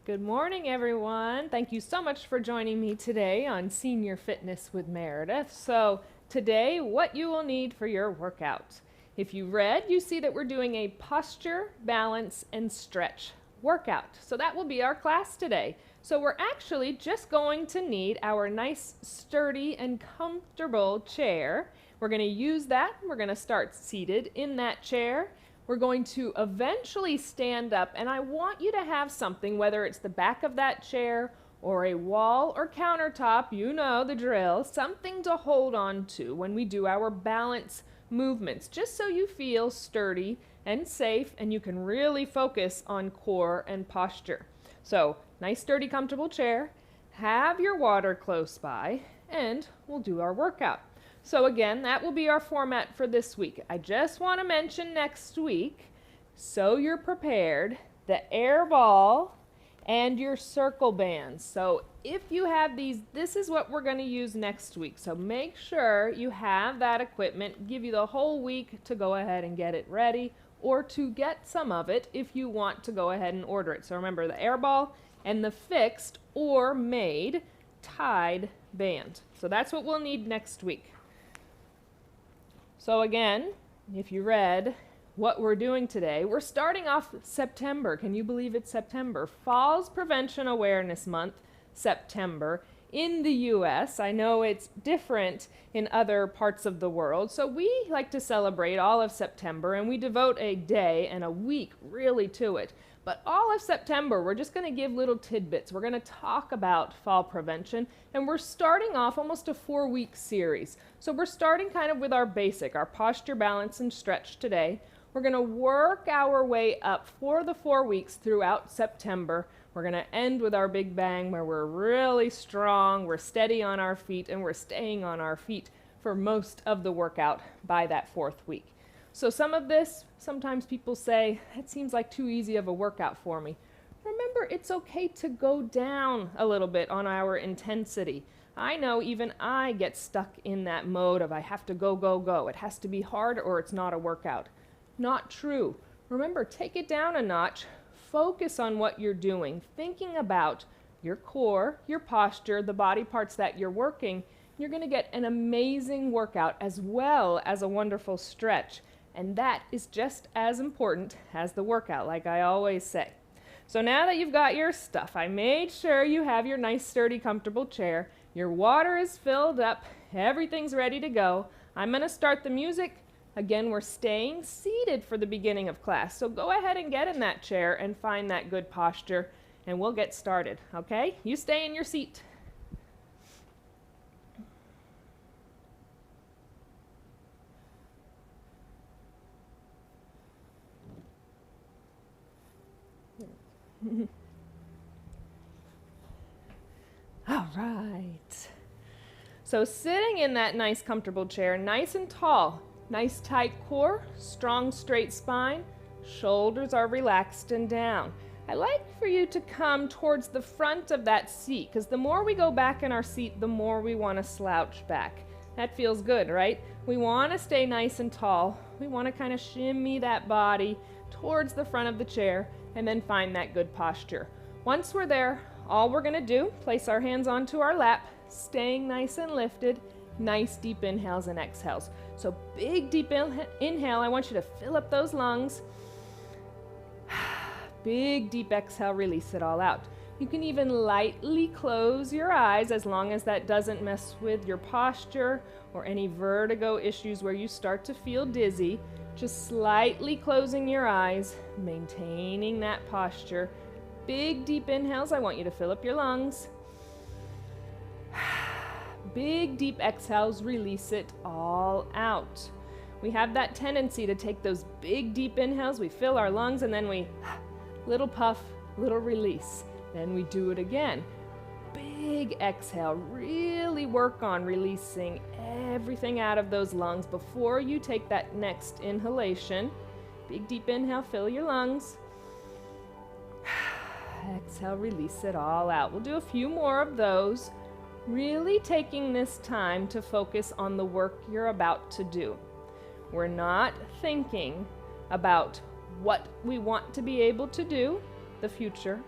Good morning, everyone. Thank you so much for joining me today on Senior Fitness with Meredith. So today, what you will need for your workout. If you read, you see that we're doing a posture, balance, and stretch workout. So that will be our class today. So we're actually just going to need our nice, sturdy, and comfortable chair. We're going to use that. We're going to start seated in that chair. We're going to eventually stand up, and I want you to have something, whether it's the back of that chair or a wall or countertop, you know the drill, something to hold on to when we do our balance movements, just so you feel sturdy and safe and you can really focus on core and posture. So, nice, sturdy, comfortable chair, have your water close by, and we'll do our workout. So again, that will be our format for this week. I just want to mention next week, so you're prepared, the air ball and your circle bands. So if you have these, this is what we're going to use next week. So make sure you have that equipment, give you the whole week to go ahead and get it ready, or to get some of it if you want to go ahead and order it. So remember the air ball and the fixed or made tied band. So that's what we'll need next week. So again, if you read what we're doing today, we're starting off September. Can you believe it's September? Falls Prevention Awareness Month, September, in the US. I know it's different in other parts of the world. So we like to celebrate all of September, and we devote a day and a week really to it. But all of September, we're just going to give little tidbits. We're going to talk about fall prevention, and we're starting off almost a 4-week series. So we're starting kind of with our basic, our posture, balance, and stretch today. We're going to work our way up for the 4 weeks throughout September. We're going to end with our big bang where we're really strong, we're steady on our feet, and we're staying on our feet for most of the workout by that 4th week. So some of this, sometimes people say, it seems like too easy of a workout for me. Remember, it's okay to go down a little bit on our intensity. I know even I get stuck in that mode of I have to go, go, go. It has to be hard or it's not a workout. Not true. Remember, take it down a notch. Focus on what you're doing, thinking about your core, your posture, the body parts that you're working. You're going to get an amazing workout as well as a wonderful stretch. And that is just as important as the workout, like I always say. So now that you've got your stuff, I made sure you have your nice, sturdy, comfortable chair. Your water is filled up. Everything's ready to go. I'm going to start the music. Again, we're staying seated for the beginning of class. So go ahead and get in that chair and find that good posture, and we'll get started, okay? You stay in your seat. All right. So sitting in that nice comfortable chair, nice and tall, nice tight core, strong straight spine, shoulders are relaxed and down. I like for you to come towards the front of that seat, because the more we go back in our seat, the more we want to slouch back. That feels good, right? We want to stay nice and tall. We want to kind of shimmy that body towards the front of the chair and then find that good posture. Once we're there, all we're going to do, place our hands onto our lap, staying nice and lifted, nice deep inhales and exhales. So big deep inhale, I want you to fill up those lungs. Big deep exhale, release it all out. You can even lightly close your eyes as long as that doesn't mess with your posture or any vertigo issues where you start to feel dizzy. Just slightly closing your eyes, maintaining that posture. Big deep inhales, I want you to fill up your lungs. Big deep exhales, release it all out. We have that tendency to take those big deep inhales, we fill our lungs, and then we little puff, little release. Then we do it again. Big exhale, really work on releasing everything out of those lungs before you take that next inhalation. Big deep inhale, fill your lungs. Exhale, release it all out. We'll do a few more of those, really taking this time to focus on the work you're about to do. We're not thinking about what we want to be able to do, the future.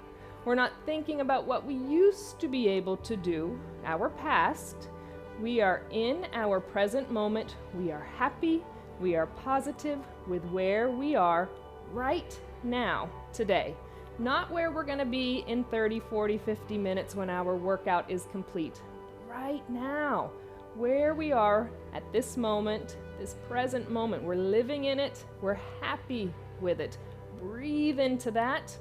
We're not thinking about what we used to be able to do, our past. We are in our present moment. We are happy. We are positive with where we are right now, today. Not where we're going to be in 30, 40, 50 minutes when our workout is complete. Right now, where we are at this moment, this present moment. We're living in it. We're happy with it. Breathe into that.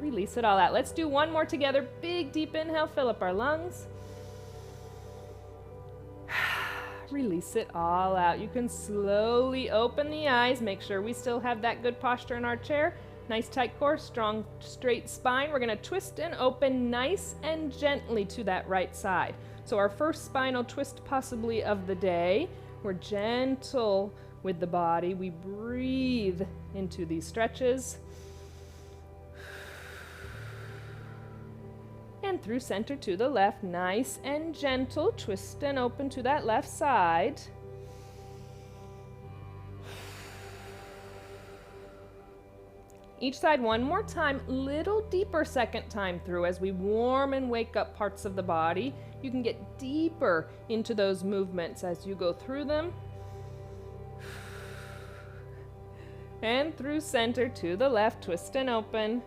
Release it all out. Let's do one more together. Big, deep inhale. Fill up our lungs. Release it all out. You can slowly open the eyes. Make sure we still have that good posture in our chair. Nice tight core, strong straight spine. We're going to twist and open nice and gently to that right side. So our first spinal twist possibly of the day. We're gentle with the body. We breathe into these stretches. And through center to the left, nice and gentle, twist and open to that left side. Each side one more time, little deeper second time through as we warm and wake up parts of the body. You can get deeper into those movements as you go through them. And through center to the left, twist and open.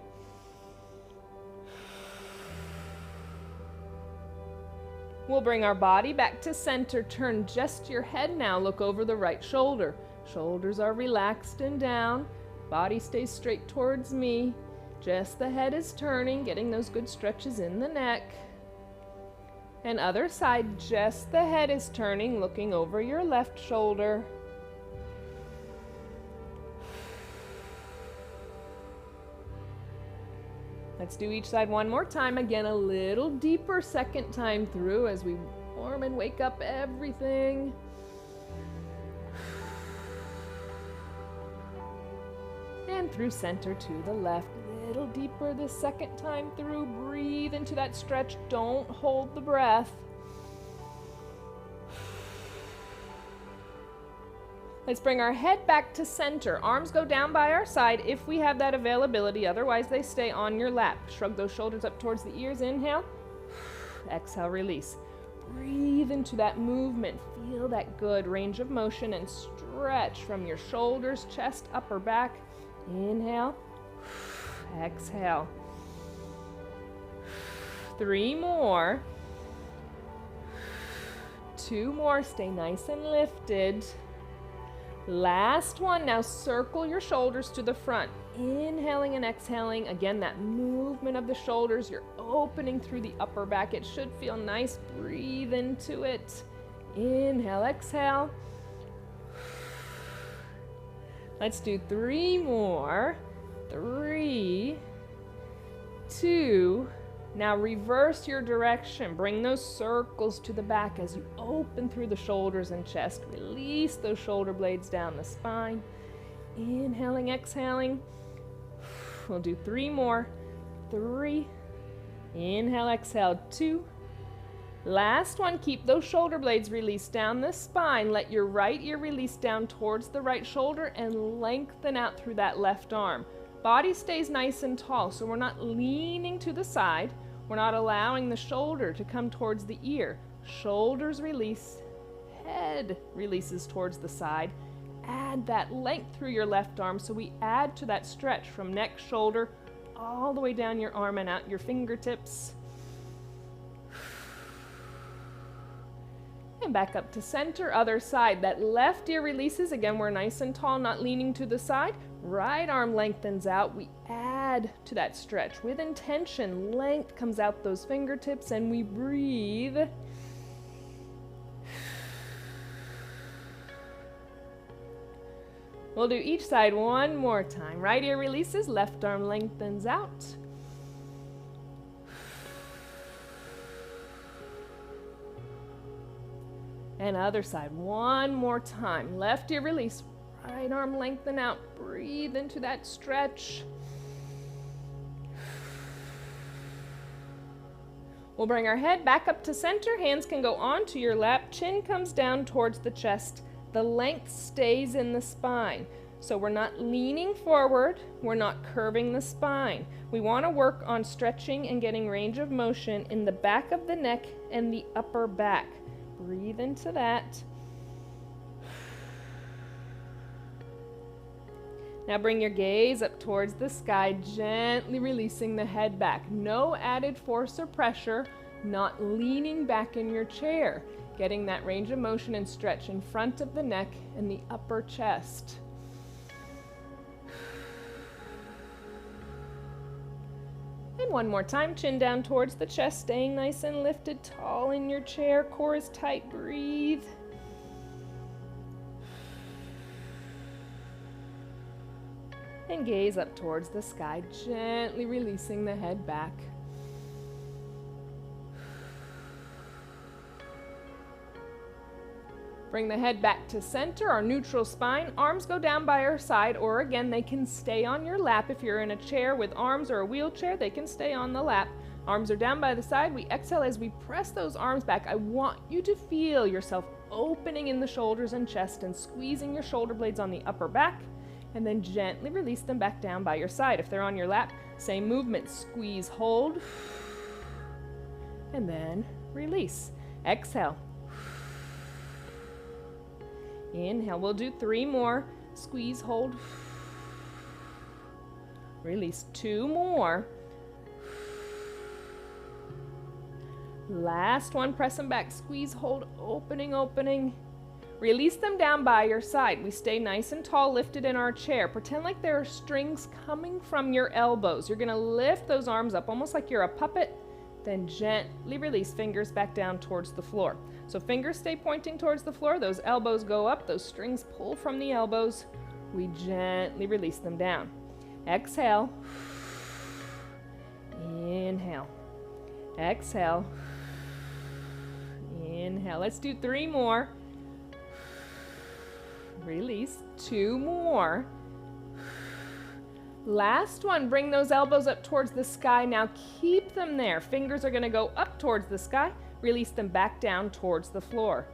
We'll bring our body back to center. Turn just your head now. Look over the right shoulder. Shoulders are relaxed and down. Body stays straight towards me. Just the head is turning, getting those good stretches in the neck. And other side, just the head is turning, looking over your left shoulder. Let's do each side one more time. Again, a little deeper second time through as we warm and wake up everything. And through center to the left. A little deeper this second time through. Breathe into that stretch. Don't hold the breath. Let's bring our head back to center. Arms go down by our side if we have that availability. Otherwise, they stay on your lap. Shrug those shoulders up towards the ears. Inhale. Exhale, release. Breathe into that movement. Feel that good range of motion and stretch from your shoulders, chest, upper back. Inhale. Exhale. 3 more. 2 more. Stay nice and lifted. Last one. Now circle your shoulders to the front. Inhaling and exhaling. Again, that movement of the shoulders. You're opening through the upper back. It should feel nice. Breathe into it. Inhale, exhale. Let's do 3 more. 3, 2. Now reverse your direction. Bring those circles to the back as you open through the shoulders and chest. Release those shoulder blades down the spine. Inhaling, exhaling. We'll do 3 more. 3. Inhale, exhale. 2. Last one. Keep those shoulder blades released down the spine. Let your right ear release down towards the right shoulder and lengthen out through that left arm. Body stays nice and tall, so we're not leaning to the side. We're not allowing the shoulder to come towards the ear. Shoulders release, head releases towards the side. Add that length through your left arm, so we add to that stretch from neck, shoulder, all the way down your arm and out your fingertips. And back up to center, other side. That left ear releases. Again, we're nice and tall, not leaning to the side. Right arm lengthens out. We add to that stretch with intention. Length comes out those fingertips and we breathe. We'll do each side one more time. Right ear releases, left arm lengthens out. And other side, one more time. Left ear release, right arm lengthen out. Breathe into that stretch. We'll bring our head back up to center. Hands can go onto your lap. Chin comes down towards the chest. The length stays in the spine. So we're not leaning forward, we're not curving the spine. We want to work on stretching and getting range of motion in the back of the neck and the upper back. Breathe into that. Now bring your gaze up towards the sky, gently releasing the head back. No added force or pressure, not leaning back in your chair. Getting that range of motion and stretch in front of the neck and the upper chest. And one more time, chin down towards the chest, staying nice and lifted, tall in your chair, core is tight, breathe. And gaze up towards the sky, gently releasing the head back. Bring the head back to center, our neutral spine. Arms go down by our side, or again, they can stay on your lap. If you're in a chair with arms or a wheelchair, they can stay on the lap. Arms are down by the side. We exhale as we press those arms back. I want you to feel yourself opening in the shoulders and chest and squeezing your shoulder blades on the upper back, and then gently release them back down by your side. If they're on your lap, same movement. Squeeze, hold, and then release. Exhale. Inhale, we'll do 3 more. Squeeze, hold. Release, 2 more. Last one, press them back. Squeeze, hold, opening, opening. Release them down by your side. We stay nice and tall, lifted in our chair. Pretend like there are strings coming from your elbows. You're gonna lift those arms up almost like you're a puppet, then gently release, fingers back down towards the floor. So fingers stay pointing towards the floor, those elbows go up, those strings pull from the elbows. We gently release them down. Exhale. Inhale. Exhale. Inhale. Let's do 3 more. Release. 2 more. Last one, bring those elbows up towards the sky. Now keep them there. Fingers are going to go up towards the sky. Release them back down towards the floor.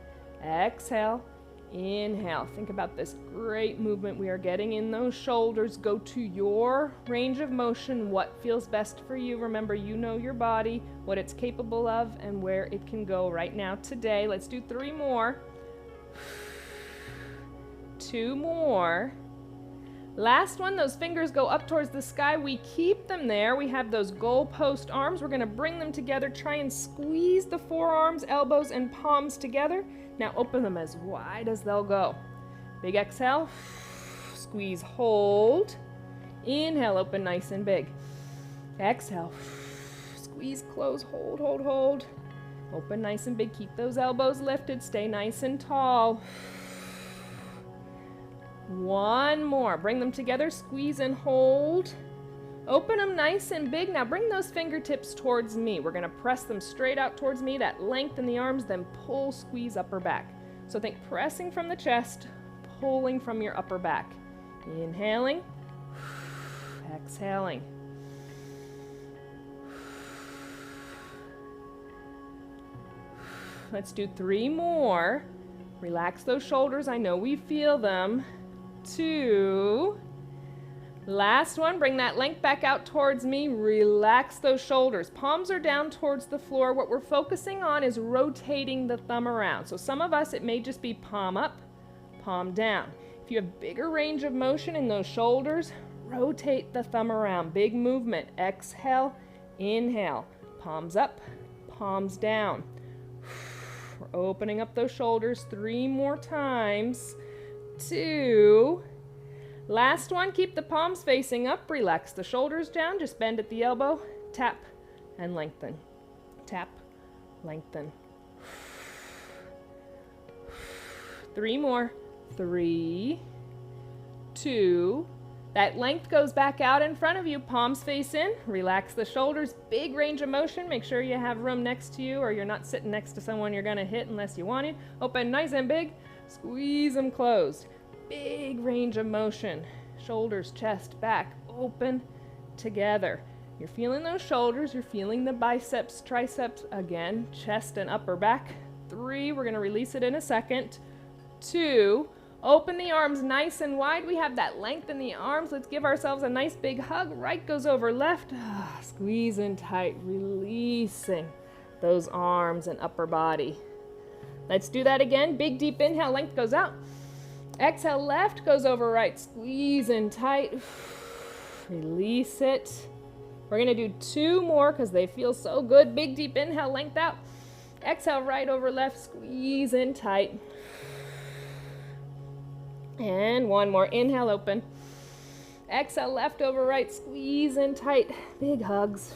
Exhale, inhale. Think about this great movement we are getting in those shoulders. Go to your range of motion, what feels best for you. Remember, you know your body, what it's capable of, and where it can go right now today. Let's do 3 more. 2 more. Last one, those fingers go up towards the sky. We keep them there. We have those goalpost arms. We're going to bring them together. Try and squeeze the forearms, elbows, and palms together. Now open them as wide as they'll go. Big exhale. Squeeze, hold. Inhale, open nice and big. Exhale. Squeeze, close, hold, hold, hold. Open nice and big. Keep those elbows lifted. Stay nice and tall. 1 more. Bring them together. Squeeze and hold. Open them nice and big. Now bring those fingertips towards me. We're going to press them straight out towards me. That length in the arms, then pull, squeeze upper back. So think pressing from the chest, pulling from your upper back. Inhaling. Exhaling. Let's do 3 more. Relax those shoulders. I know we feel them. 2. Last one, bring that length back out towards me. Relax those shoulders. Palms are down towards the floor. What we're focusing on is rotating the thumb around. So some of us, it may just be palm up, palm down. If you have bigger range of motion in those shoulders, rotate the thumb around. Big movement. Exhale, inhale. Palms up, palms down. We're opening up those shoulders 3 more times. 2. Last one, keep the palms facing up. Relax the shoulders down. Just bend at the elbow. Tap and lengthen. Tap, lengthen. 3 more. 3, 2. That length goes back out in front of you. Palms face in. Relax the shoulders. Big range of motion. Make sure you have room next to you or you're not sitting next to someone you're going to hit unless you want it. Open nice and big. Squeeze them closed. Big range of motion. Shoulders, chest, back, open, together. You're feeling those shoulders. You're feeling the biceps, triceps. Again, chest and upper back. 3. We're going to release it in a second. 2. Open the arms nice and wide. We have that length in the arms. Let's give ourselves a nice big hug. Right goes over left. Squeezing tight, releasing those arms and upper body. Let's do that again. Big deep inhale, length goes out. Exhale, left goes over right. Squeezing tight. Release it. We're going to do 2 more because they feel so good. Big deep inhale, length out. Exhale, right over left. Squeeze in tight. And 1 more. Inhale, open. Exhale, left over right. Squeeze in tight. Big hugs.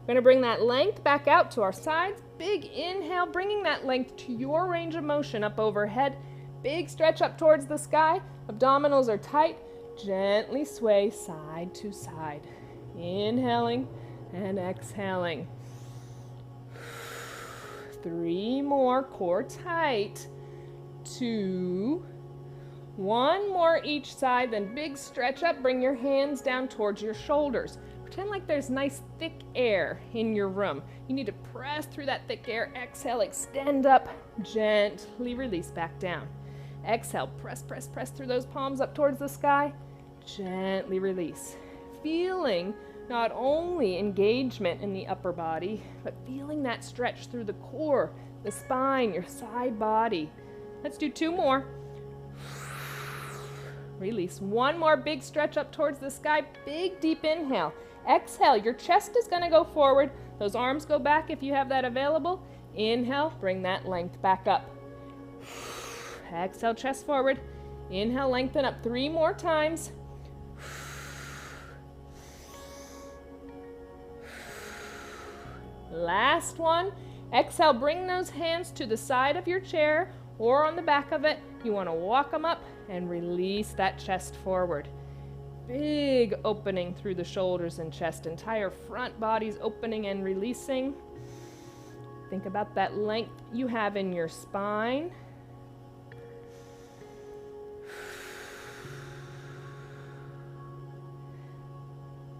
We're going to bring that length back out to our sides. Big inhale, bringing that length to your range of motion up overhead. Big stretch up towards the sky. Abdominals are tight. Gently sway side to side. Inhaling and exhaling. 3 more, core tight. 2. 1 more each side, then big stretch up. Bring your hands down towards your shoulders. Pretend like there's nice thick air in your room. You need to press through that thick air. Exhale, extend up, gently release back down. Exhale, press, press, press through those palms up towards the sky. Gently release. Feeling not only engagement in the upper body, but feeling that stretch through the core, the spine, your side body. Let's do 2 more. Release. 1 more big stretch up towards the sky. Big deep inhale. Exhale. Your chest is going to go forward. Those arms go back if you have that available. Inhale. Bring that length back up. Exhale. Chest forward. Inhale. Lengthen up 3 more times. Last one. Exhale. Bring those hands to the side of your chair or on the back of it. You want to walk them up and release that chest forward. Big opening through the shoulders and chest. Entire front body's opening and releasing. Think about that length you have in your spine.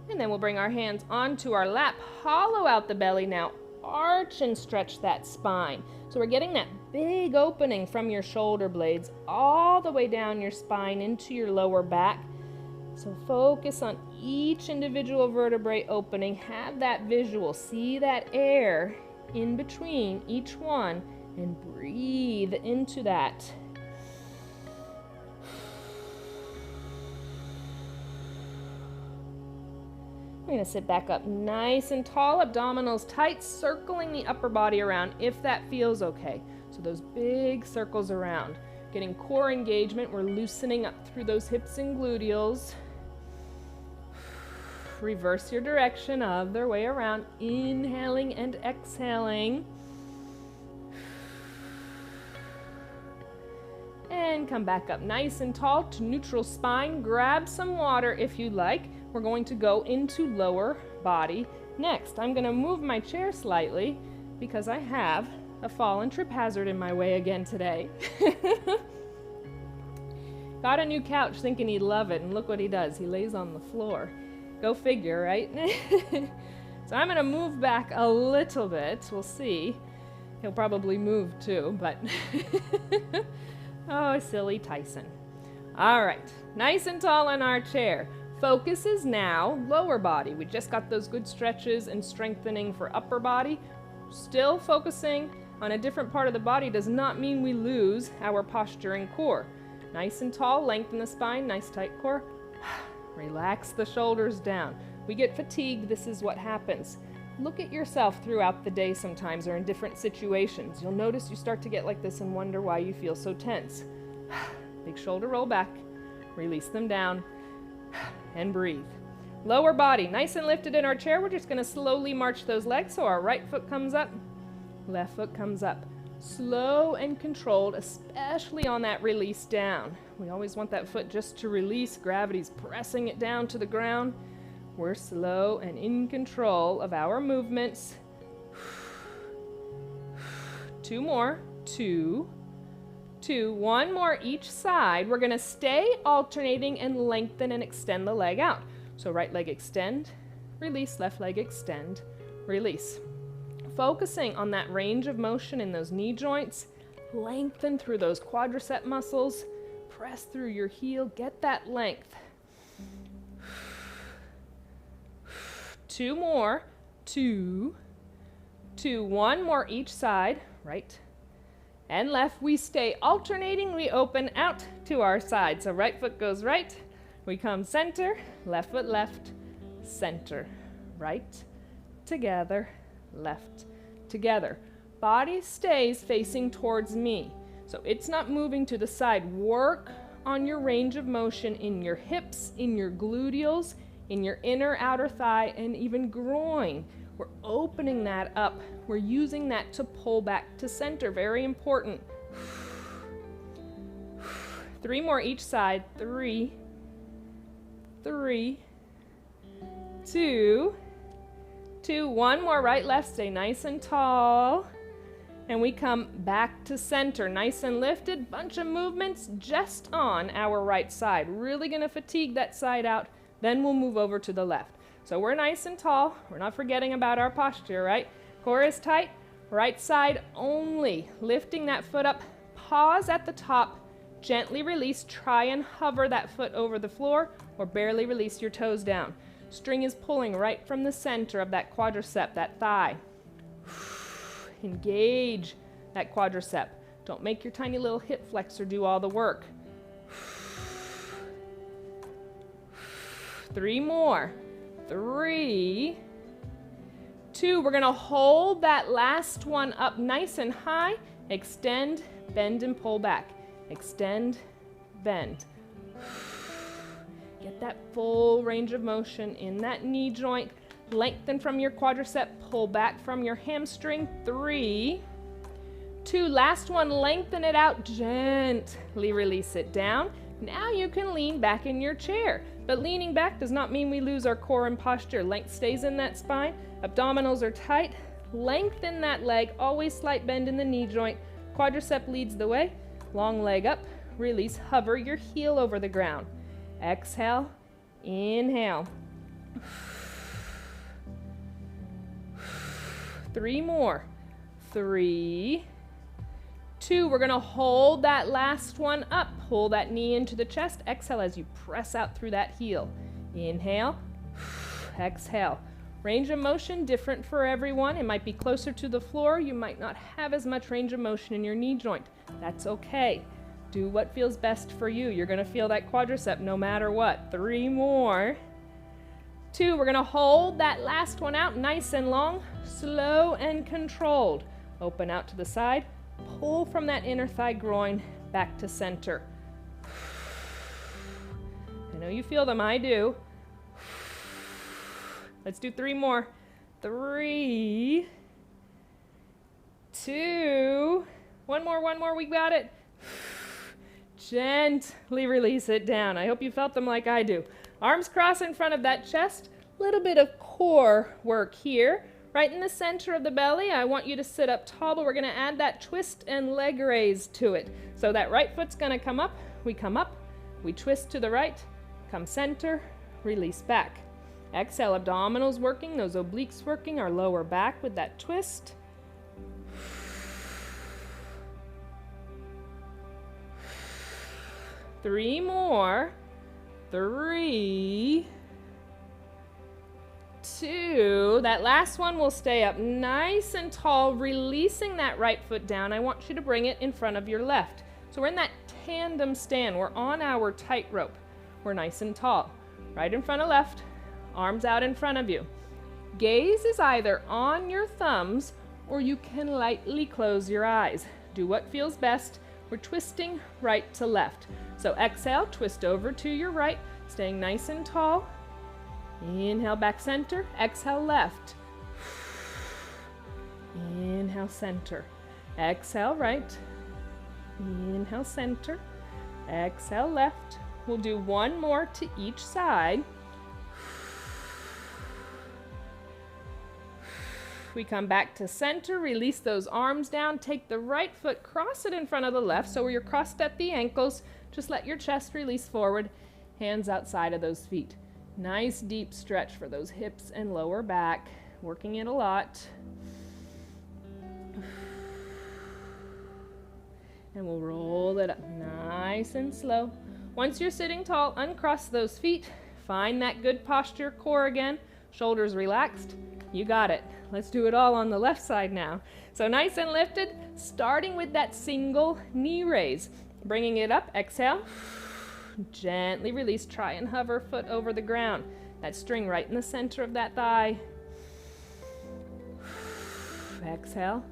And then we'll bring our hands onto our lap. Hollow out the belly now. Arch and stretch that spine. So we're getting that big opening from your shoulder blades all the way down your spine into your lower back. So focus on each individual vertebrae opening. Have that visual. See that air in between each one and breathe into that. We're going to sit back up nice and tall, abdominals tight, circling the upper body around if that feels okay. So those big circles around. Getting core engagement, we're loosening up through those hips and gluteals. Reverse your direction, other way around. Inhaling and exhaling. And come back up nice and tall to neutral spine. Grab some water if you'd like. We're going to go into lower body next. I'm going to move my chair slightly because I have a fallen trip hazard in my way again today. Got a new couch thinking he'd love it, and look what he does. He lays on the floor. Go figure, right? So I'm going to move back a little bit. We'll see. He'll probably move too, but oh, silly Tyson. All right, nice and tall in our chair. Focus is now lower body. We just got those good stretches and strengthening for upper body. Still focusing on a different part of the body does not mean we lose our posture and core. Nice and tall, lengthen the spine, nice tight core. Relax the shoulders down. We get fatigued, this is what happens. Look at yourself throughout the day sometimes or in different situations. You'll notice you start to get like this and wonder why you feel so tense. Big shoulder roll back, release them down, and breathe. Lower body, nice and lifted in our chair. We're just going to slowly march those legs so our right foot comes up, left foot comes up. Slow and controlled, especially on that release down. We always want that foot just to release. Gravity's pressing it down to the ground. We're slow and in control of our movements. 2 more. 2. 1 more each side. We're going to stay alternating and lengthen and extend the leg out. So right leg extend, release, left leg extend, release. Focusing on that range of motion in those knee joints, Lengthen through those quadricep muscles. Press through your heel. Get that length. 2 more. 2. 2. 1 more each side. Right and left. We stay alternating. We open out to our side. So right foot goes right. We come center. Left foot left. Center. Right. Together. Left. Together. Body stays facing towards me. So it's not moving to the side. Work on your range of motion in your hips, in your gluteals, in your inner outer thigh, and even groin. We're opening that up. We're using that to pull back to center. Very important. 3 more each side. 3, 3, 2, 2. 1 more right, left. Stay nice and tall. And we come back to center. Nice and lifted. Bunch of movements just on our right side. Really going to fatigue that side out. Then we'll move over to the left. So we're nice and tall. We're not forgetting about our posture, right? Core is tight. Right side only. Lifting that foot up. Pause at the top. Gently release. Try and hover that foot over the floor or barely release your toes down. String is pulling right from the center of that quadricep, that thigh. Engage that quadricep. Don't make your tiny little hip flexor do all the work. 3 more. 3, 2. We're going to hold that last one up nice and high. Extend, bend, and pull back. Extend, bend. Get that full range of motion in that knee joint. Lengthen from your quadricep. Pull back from your hamstring. 3, 2. Last one. Lengthen it out. Gently release it down. Now you can lean back in your chair. But leaning back does not mean we lose our core and posture. Length stays in that spine. Abdominals are tight. Lengthen that leg. Always slight bend in the knee joint. Quadricep leads the way. Long leg up. Release. Hover your heel over the ground. Exhale. Inhale. 3 more. 3, 2. We're going to hold that last one up. Pull that knee into the chest. Exhale as you press out through that heel. Inhale. Exhale. Range of motion different for everyone. It might be closer to the floor. You might not have as much range of motion in your knee joint. That's okay. Do what feels best for you. You're going to feel that quadricep no matter what. 3 more. 2. We're going to hold that last one out nice and long, slow and controlled. Open out to the side. Pull from that inner thigh groin back to center. I know you feel them. I do. Let's do 3 more. 3, 2. One more. We got it. Gently release it down. I hope you felt them like I do. Arms cross in front of that chest. Little bit of core work here. Right in the center of the belly, I want you to sit up tall, but we're going to add that twist and leg raise to it. So that right foot's going to come up, we twist to the right, come center, release back. Exhale, abdominals working, those obliques working, our lower back with that twist. Three more. 3, 2. That last one will stay up nice and tall, releasing that right foot down. I want you to bring it in front of your left. So we're in that tandem stand. We're on our tightrope. We're nice and tall. Right in front of left, arms out in front of you. Gaze is either on your thumbs or you can lightly close your eyes. Do what feels best. We're twisting right to left. So exhale, twist over to your right, staying nice and tall. Inhale, back center. Exhale, left. Inhale, center. Exhale, right. Inhale, center. Exhale, left. We'll do 1 more to each side. We come back to center, release those arms down, take the right foot, cross it in front of the left, so you're crossed at the ankles. Just let your chest release forward, hands outside of those feet. Nice deep stretch for those hips and lower back, working it a lot. And we'll roll it up nice and slow. Once you're sitting tall, uncross those feet. Find that good posture, core again. Shoulders relaxed. You got it. Let's do it all on the left side now. So nice and lifted, starting with that single knee raise. Bringing it up, exhale. Gently release. Try and hover foot over the ground. That string right in the center of that thigh. Exhale.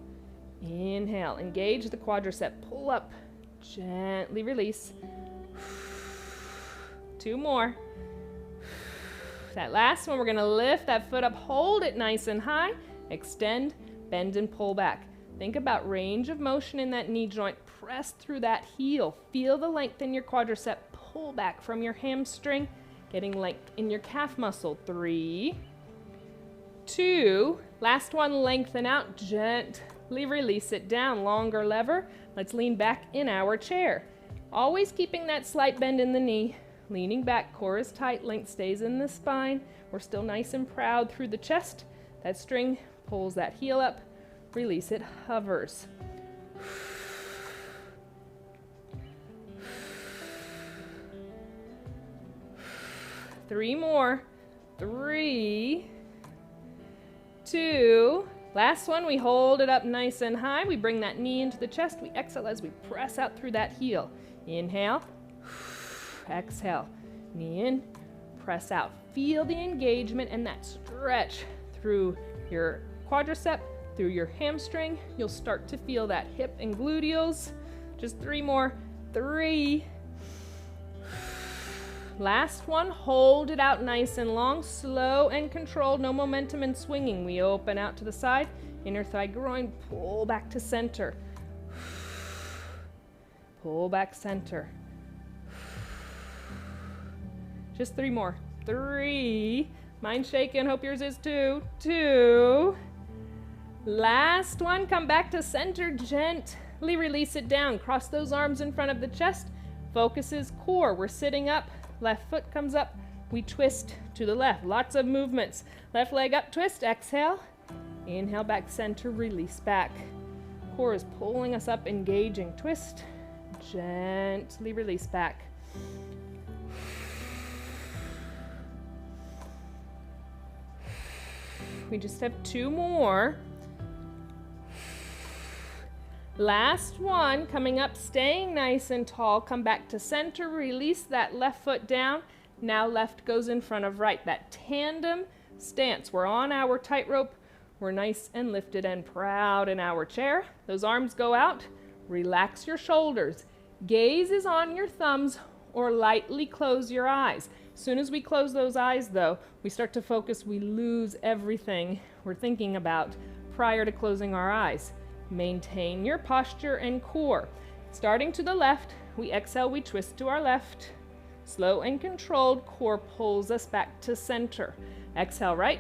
Inhale. Engage the quadricep. Pull up. Gently release. 2 more. That last one, we're going to lift that foot up. Hold it nice and high. Extend, bend, and pull back. Think about range of motion in that knee joint. Press through that heel. Feel the length in your quadricep. Pull back from your hamstring. Getting length in your calf muscle. 3, 2. Last one, lengthen out. Gently release it down. Longer lever. Let's lean back in our chair. Always keeping that slight bend in the knee. Leaning back, core is tight, length stays in the spine. We're still nice and proud through the chest. That string pulls that heel up. Release it, hovers. 3 more. 3, 2. Last one, we hold it up nice and high. We bring that knee into the chest. We exhale as we press out through that heel. Inhale. Exhale. Knee in. Press out. Feel the engagement and that stretch through your quadricep, through your hamstring. You'll start to feel that hip and gluteals. Just 3 more. 3. Last one, hold it out nice and long, slow and controlled, no momentum and swinging. We open out to the side, inner thigh groin, pull back to center. Pull back center. Just 3 more. 3. Mind shaking, hope yours is too. 2. Last one, come back to center, gently release it down. Cross those arms in front of the chest. Focus is core. We're sitting up. Left foot comes up, we twist to the left. Lots of movements. Left leg up, twist, exhale. Inhale, back center, release back. Core is pulling us up, engaging, twist. Gently release back. We just have 2 more. Last one, coming up, staying nice and tall. Come back to center, release that left foot down. Now left goes in front of right. That tandem stance. We're on our tightrope. We're nice and lifted and proud in our chair. Those arms go out. Relax your shoulders. Gaze is on your thumbs or lightly close your eyes. As soon as we close those eyes, though, we start to focus. We lose everything we're thinking about prior to closing our eyes. Maintain your posture and core. Starting to the left, we exhale, we twist to our left. Slow and controlled, core pulls us back to center. Exhale, right.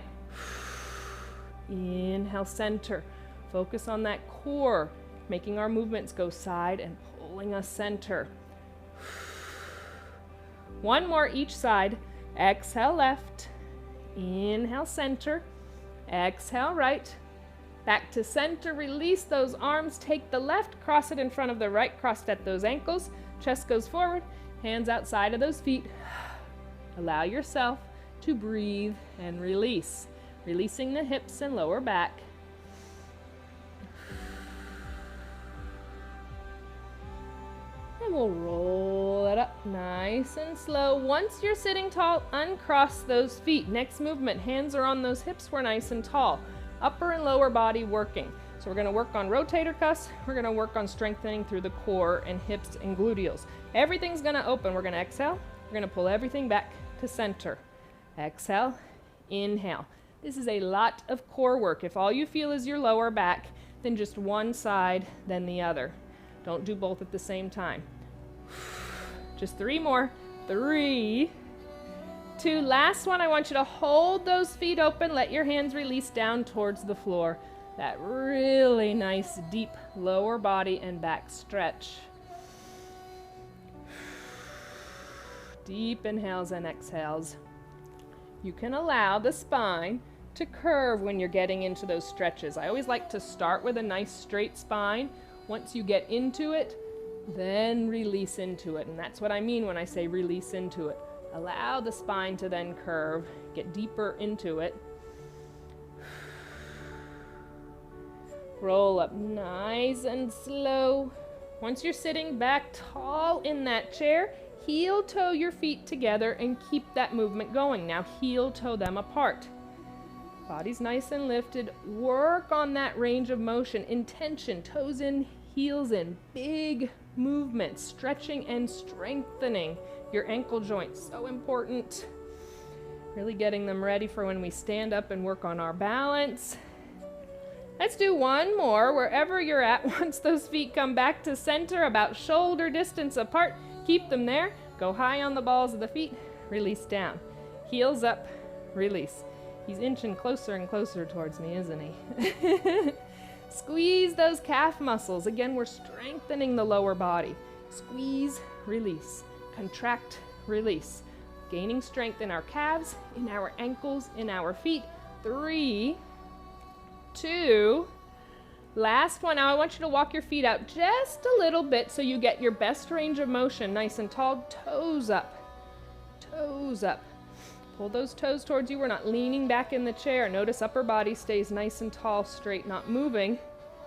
Inhale, center. Focus on that core, making our movements go side and pulling us center. 1 more each side. Exhale, left. Inhale, center. Exhale, right. Back to center, release those arms, take the left, cross it in front of the right, crossed at those ankles, chest goes forward, hands outside of those feet. Allow yourself to breathe and release, releasing the hips and lower back. And we'll roll it up nice and slow. Once you're sitting tall, uncross those feet. Next movement, hands are on those hips, we're nice and tall. Upper and lower body working. So we're going to work on rotator cuffs. We're going to work on strengthening through the core and hips and gluteals. Everything's going to open. We're going to exhale. We're going to pull everything back to center. Exhale, inhale. This is a lot of core work. If all you feel is your lower back, then just one side, then the other. Don't do both at the same time. Just 3 more. 3, 2, last one, I want you to hold those feet open, let your hands release down towards the floor. That really nice deep lower body and back stretch. Deep inhales and exhales. You can allow the spine to curve when you're getting into those stretches. I always like to start with a nice straight spine. Once you get into it, then release into it. And that's what I mean when I say release into it. Allow the spine to then curve, get deeper into it. Roll up nice and slow. Once you're sitting back tall in that chair, heel toe your feet together and keep that movement going. Now heel toe them apart. Body's nice and lifted. Work on that range of motion. Intention, toes in, heels in. Big movement, stretching and strengthening your ankle joints. So important. Really getting them ready for when we stand up and work on our balance. Let's do one more wherever you're at. Once those feet come back to center, about shoulder distance apart, keep them there. Go high on the balls of the feet, release down. Heels up, release. He's inching closer and closer towards me, isn't he? Squeeze those calf muscles. Again, we're strengthening the lower body. Squeeze, release. Contract, release. Gaining strength in our calves, in our ankles, in our feet. 3, 2, last one. Now I want you to walk your feet out just a little bit so you get your best range of motion. Nice and tall, toes up, toes up. Pull those toes towards you. We're not leaning back in the chair. Notice upper body stays nice and tall, straight, not moving.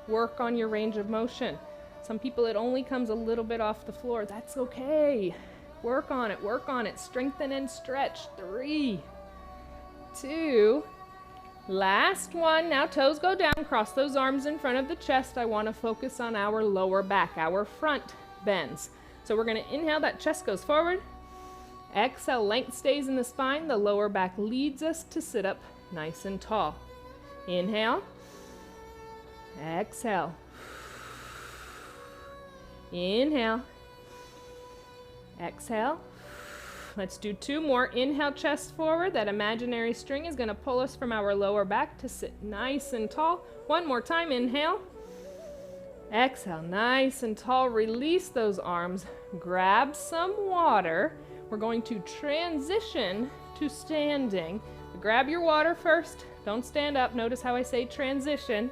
Work on your range of motion. Some people, it only comes a little bit off the floor. That's okay. Work on it, work on it. Strengthen and stretch. 3, 2, last one. Now toes go down, cross those arms in front of the chest. I want to focus on our lower back, our front bends. So we're going to inhale, that chest goes forward. Exhale, length stays in the spine. The lower back leads us to sit up nice and tall. Inhale. Exhale. Inhale. Exhale. Let's do 2 more. Inhale, chest forward. That imaginary string is going to pull us from our lower back to sit nice and tall. 1 more time. Inhale. Exhale, nice and tall. Release those arms. Grab some water. We're going to transition to standing. Grab your water first. Don't stand up. Notice how I say transition.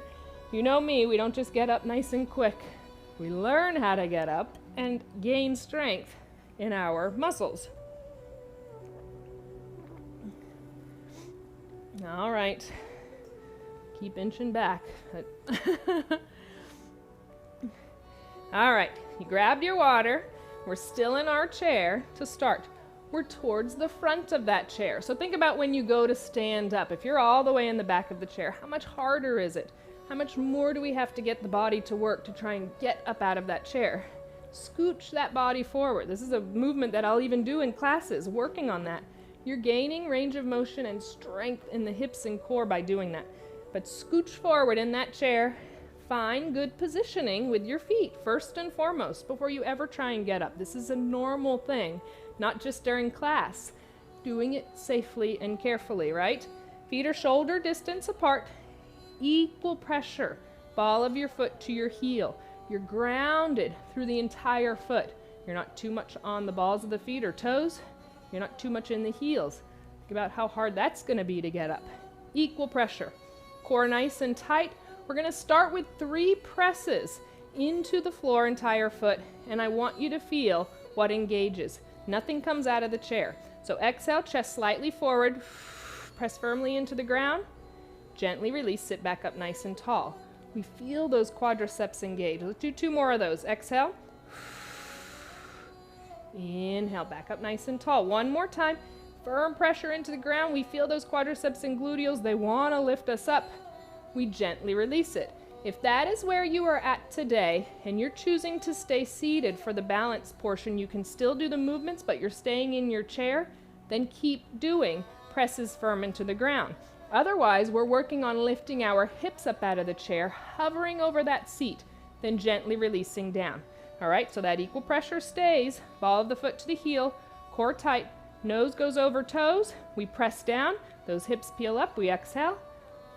You know me, we don't just get up nice and quick. We learn how to get up and gain strength in our muscles. All right. Keep inching back. All right, you grabbed your water. We're still in our chair to start. We're towards the front of that chair. So think about when you go to stand up. If you're all the way in the back of the chair, how much harder is it? How much more do we have to get the body to work to try and get up out of that chair? Scooch that body forward. This is a movement that I'll even do in classes, working on that. You're gaining range of motion and strength in the hips and core by doing that. But scooch forward in that chair. Find good positioning with your feet, first and foremost, before you ever try and get up. This is a normal thing, not just during class. Doing it safely and carefully, right? Feet are shoulder distance apart. Equal pressure. Ball of your foot to your heel. You're grounded through the entire foot. You're not too much on the balls of the feet or toes. You're not too much in the heels. Think about how hard that's going to be to get up. Equal pressure. Core nice and tight. We're going to start with 3 presses into the floor, entire foot, and I want you to feel what engages. Nothing comes out of the chair. So exhale, chest slightly forward. Press firmly into the ground. Gently release, sit back up nice and tall. We feel those quadriceps engage. Let's do 2 more of those. Exhale. Inhale, back up nice and tall. 1 more time. Firm pressure into the ground. We feel those quadriceps and gluteals. They want to lift us up. We gently release it. If that is where you are at today and you're choosing to stay seated for the balance portion, you can still do the movements, but you're staying in your chair, then keep doing presses firm into the ground. Otherwise, we're working on lifting our hips up out of the chair, hovering over that seat, then gently releasing down. All right, so that equal pressure stays. Ball of the foot to the heel, core tight, nose goes over toes. We press down, those hips peel up, we exhale.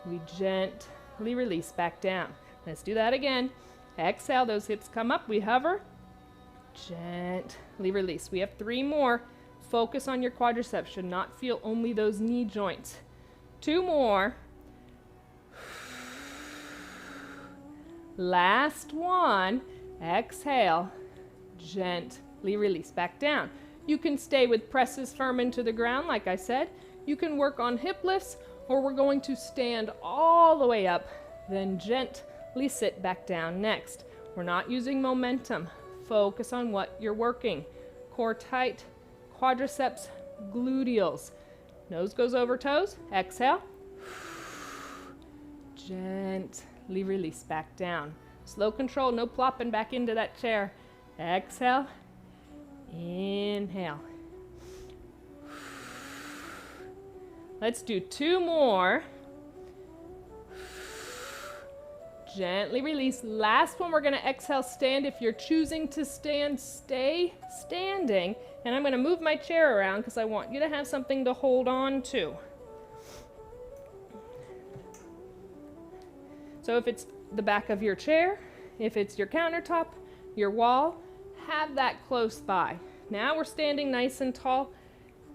We gently release back down. Let's do that again. Exhale, those hips come up, we hover. Gently release. We have 3 more. Focus on your quadriceps. Should not feel only those knee joints. 2 more. Last one. Exhale. Gently release back down. You can stay with presses firm into the ground, like I said. You can work on hip lifts, or we're going to stand all the way up, then gently sit back down next. We're not using momentum. Focus on what you're working. Core tight, quadriceps, gluteals. Nose goes over toes. Exhale. Gently release back down. Slow control, no plopping back into that chair. Exhale. Inhale. Let's do 2 more. Gently release. Last one, we're going to exhale, stand. If you're choosing to stand, stay standing. And I'm going to move my chair around because I want you to have something to hold on to. So if it's the back of your chair, if it's your countertop, your wall, have that close by. Now we're standing nice and tall.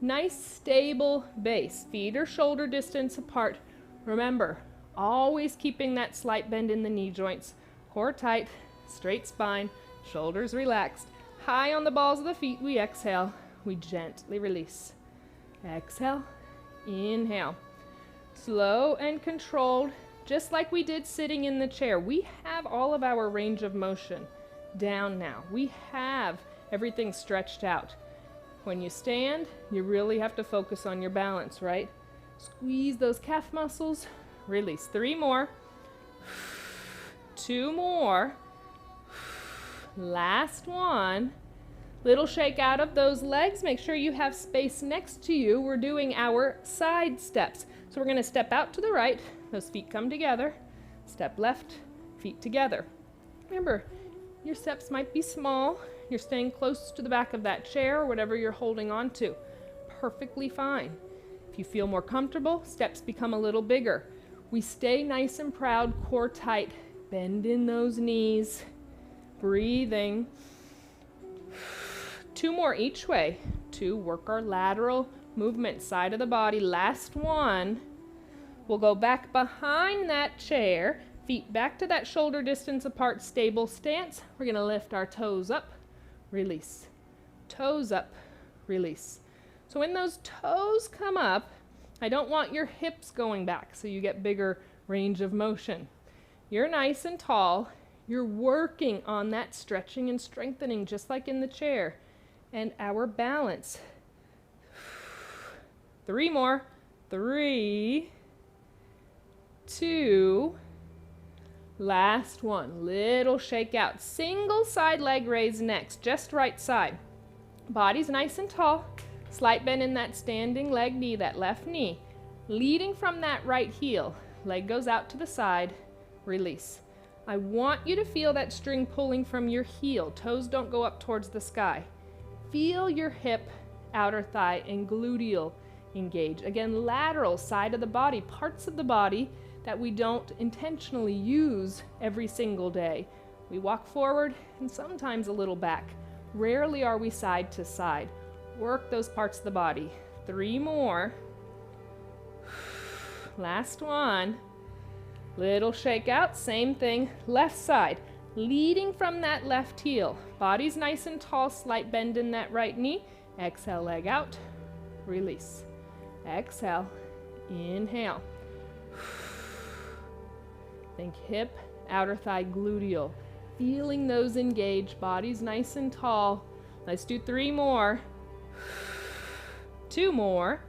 Nice stable base. Feet are shoulder distance apart. Remember, always keeping that slight bend in the knee joints. Core tight, straight spine, shoulders relaxed. High on the balls of the feet, we exhale. We gently release. Exhale, inhale. Slow and controlled, just like we did sitting in the chair. We have all of our range of motion down now. We have everything stretched out. When you stand, you really have to focus on your balance, right? Squeeze those calf muscles. Release. 3 more. 2 more. Last one. Little shake out of those legs. Make sure you have space next to you. We're doing our side steps. So we're going to step out to the right. Those feet come together. Step left, feet together. Remember, your steps might be small. You're staying close to the back of that chair or whatever you're holding on to. Perfectly fine. If you feel more comfortable, steps become a little bigger. We stay nice and proud, core tight. Bend in those knees. Breathing. 2 more each way. 2, work our lateral movement, side of the body. Last one. We'll go back behind that chair. Feet back to that shoulder distance apart, stable stance. We're going to lift our toes up. Release. Toes up, release. So when those toes come up, I don't want your hips going back so you get bigger range of motion. You're nice and tall. You're working on that stretching and strengthening just like in the chair. And our balance. 3 more. 3, 2, last one. Little shake out. Single side leg raise next, just right side. Body's nice and tall. Slight bend in that standing leg knee, that left knee. Leading from that right heel. Leg goes out to the side. Release. I want you to feel that string pulling from your heel. Toes don't go up towards the sky. Feel your hip, outer thigh, and gluteal engage. Again, lateral, side of the body, parts of the body that we don't intentionally use every single day. We walk forward and sometimes a little back. Rarely are we side to side. Work those parts of the body. 3 more. Last one. Little shake out, same thing. Left side, leading from that left heel. Body's nice and tall, slight bend in that right knee. Exhale, leg out, release. Exhale, inhale. Think hip, outer thigh, gluteal. Feeling those engage, body's nice and tall. Let's do 3 more. 2 more.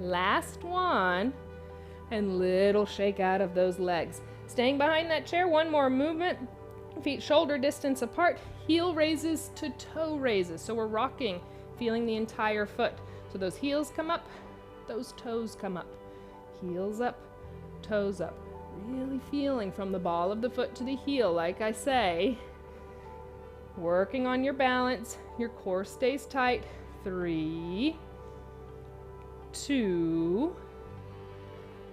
Last one. And little shake out of those legs. Staying behind that chair, 1 more movement. Feet shoulder distance apart. Heel raises to toe raises. So we're rocking, feeling the entire foot. So those heels come up, those toes come up. Heels up, toes up. Really feeling from the ball of the foot to the heel, like I say. Working on your balance. Your core stays tight. 3, 2,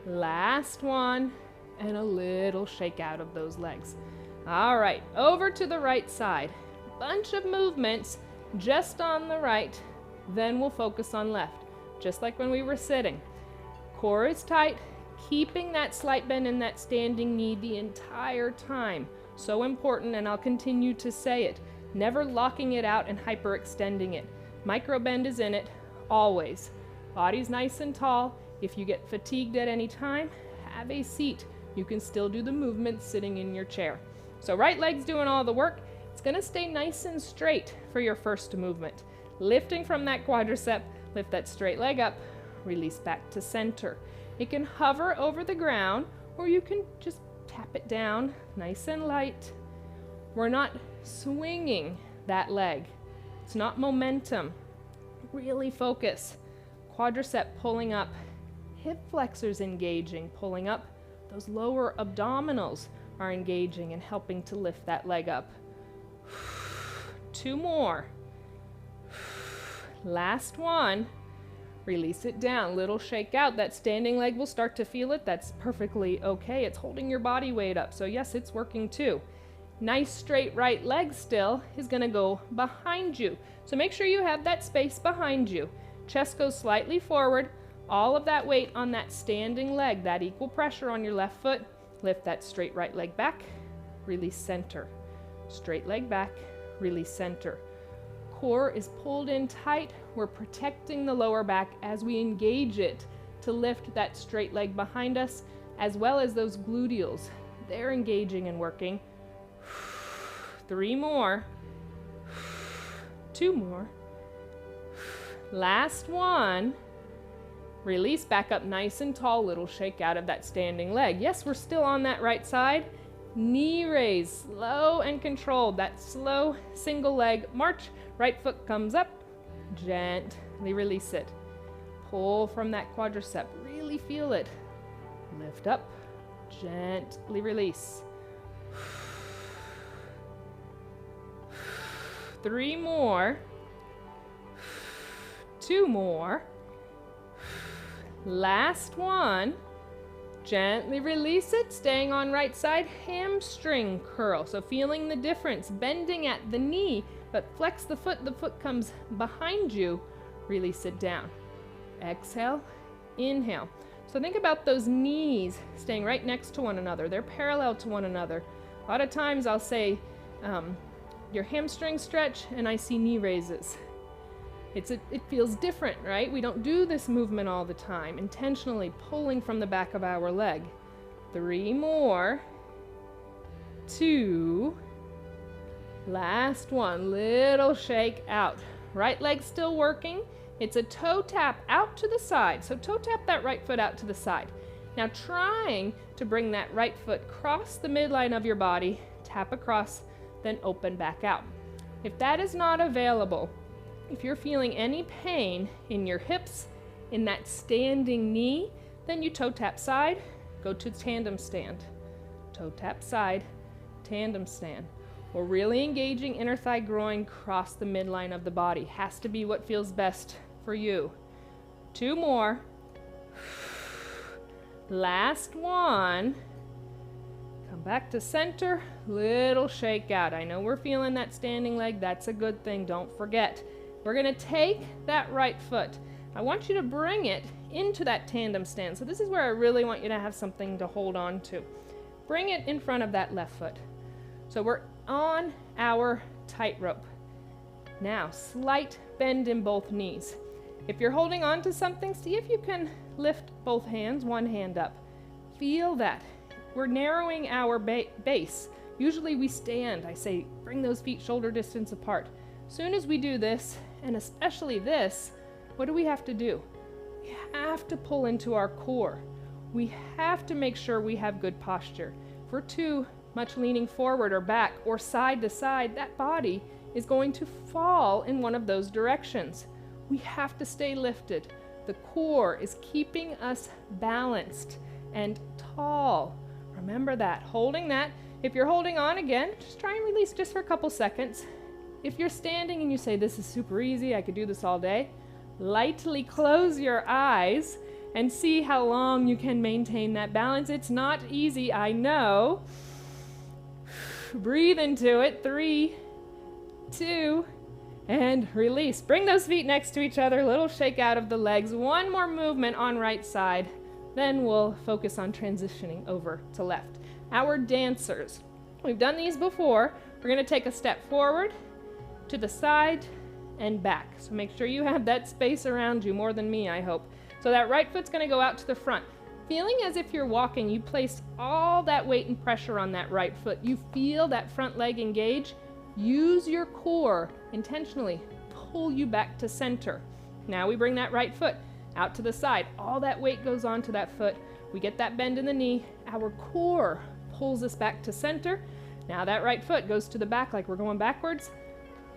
last one, and a little shake out of those legs. All right, over to the right side. Bunch of movements just on the right, then we'll focus on left, just like when we were sitting. Core is tight, keeping that slight bend in that standing knee the entire time. So important, and I'll continue to say it. never locking it out and hyperextending it. Micro bend is in it, always. Body's nice and tall. If you get fatigued at any time, have a seat. You can still do the movement sitting in your chair. So right leg's doing all the work. It's gonna stay nice and straight for your first movement. Lifting from that quadricep, lift that straight leg up, release back to center. It can hover over the ground, or you can just tap it down nice and light. We're not swinging that leg. It's not momentum. Really focus. Quadricep pulling up, hip flexors engaging, pulling up. Those lower abdominals are engaging and helping to lift that leg up. 2 more. Last one. Release it down, little shake out. That standing leg will start to feel it. That's perfectly okay. It's holding your body weight up. So yes, it's working too. Nice straight right leg still is gonna go behind you. So make sure you have that space behind you. Chest goes slightly forward. All of that weight on that standing leg, that equal pressure on your left foot. Lift that straight right leg back, release center. Straight leg back, release center. Core is pulled in tight. We're protecting the lower back as we engage it to lift that straight leg behind us, as well as those gluteals. They're engaging and working. 3 more. 2 more. Last one. Release back up nice and tall, little shake out of that standing leg. Yes, we're still on that right side. Knee raise, slow and controlled. That slow single leg march. Right foot comes up, gently release it. Pull from that quadricep, really feel it. Lift up, gently release. 3 more. 2 more. Last one. Gently release it, staying on right side, hamstring curl. So feeling the difference, bending at the knee, but flex the foot comes behind you, release it down. Exhale, inhale. So think about those knees staying right next to one another. They're parallel to one another. A lot of times I'll say your hamstring stretch and I see knee raises. It feels different, right? We don't do this movement all the time, intentionally pulling from the back of our leg. 3 more. 2. Last one, little shake out. Right leg still working. It's a toe tap out to the side. So toe tap that right foot out to the side. Now trying to bring that right foot across the midline of your body, tap across, then open back out. If that is not available, if you're feeling any pain in your hips, in that standing knee, then you toe tap side, go to tandem stand. Toe tap side, tandem stand. We're really engaging inner thigh groin across the midline of the body. Has to be what feels best for you. 2 more. Last one. Come back to center, little shake out. I know we're feeling that standing leg. That's a good thing. Don't forget. We're gonna take that right foot. I want you to bring it into that tandem stand. So this is where I really want you to have something to hold on to. Bring it in front of that left foot. So we're on our tightrope. Now, slight bend in both knees. If you're holding on to something, see if you can lift both hands, one hand up. Feel that. We're narrowing our base. Usually we stand. I say bring those feet shoulder distance apart. Soon as we do this, and especially this, what do we have to do? We have to pull into our core. We have to make sure we have good posture. If we're too much leaning forward or back or side to side, that body is going to fall in one of those directions. We have to stay lifted. The core is keeping us balanced and tall. Remember that, holding that. If you're holding on again, just try and release just for a couple seconds. If you're standing and you say, this is super easy, I could do this all day, lightly close your eyes and see how long you can maintain that balance. It's not easy, I know. Breathe into it. 3, 2, and release. Bring those feet next to each other, little shake out of the legs. One more movement on right side, then we'll focus on transitioning over to left. Our dancers. We've done these before. We're gonna take a step forward, to the side, and back. So make sure you have that space around you, more than me, I hope. So that right foot's gonna go out to the front. Feeling as if you're walking, you place all that weight and pressure on that right foot. You feel that front leg engage. Use your core intentionally, pull you back to center. Now we bring that right foot out to the side. All that weight goes onto that foot. We get that bend in the knee. Our core pulls us back to center. Now that right foot goes to the back like we're going backwards.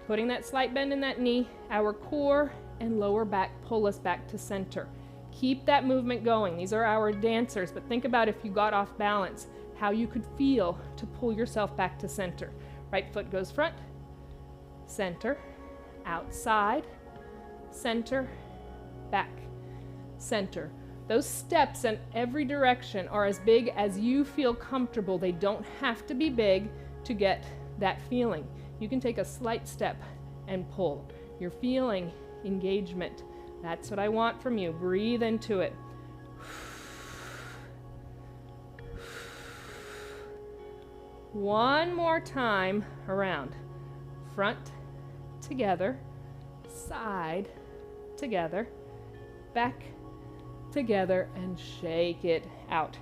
Putting that slight bend in that knee, our core and lower back pull us back to center. Keep that movement going. These are our dancers, but think about if you got off balance, how you could feel to pull yourself back to center. Right foot goes front, center, outside, center, back, center. Those steps in every direction are as big as you feel comfortable. They don't have to be big to get that feeling. You can take a slight step and pull. You're feeling engagement. That's what I want from you. Breathe into it. One more time around. Front, together, side, together, back, together, and shake it out.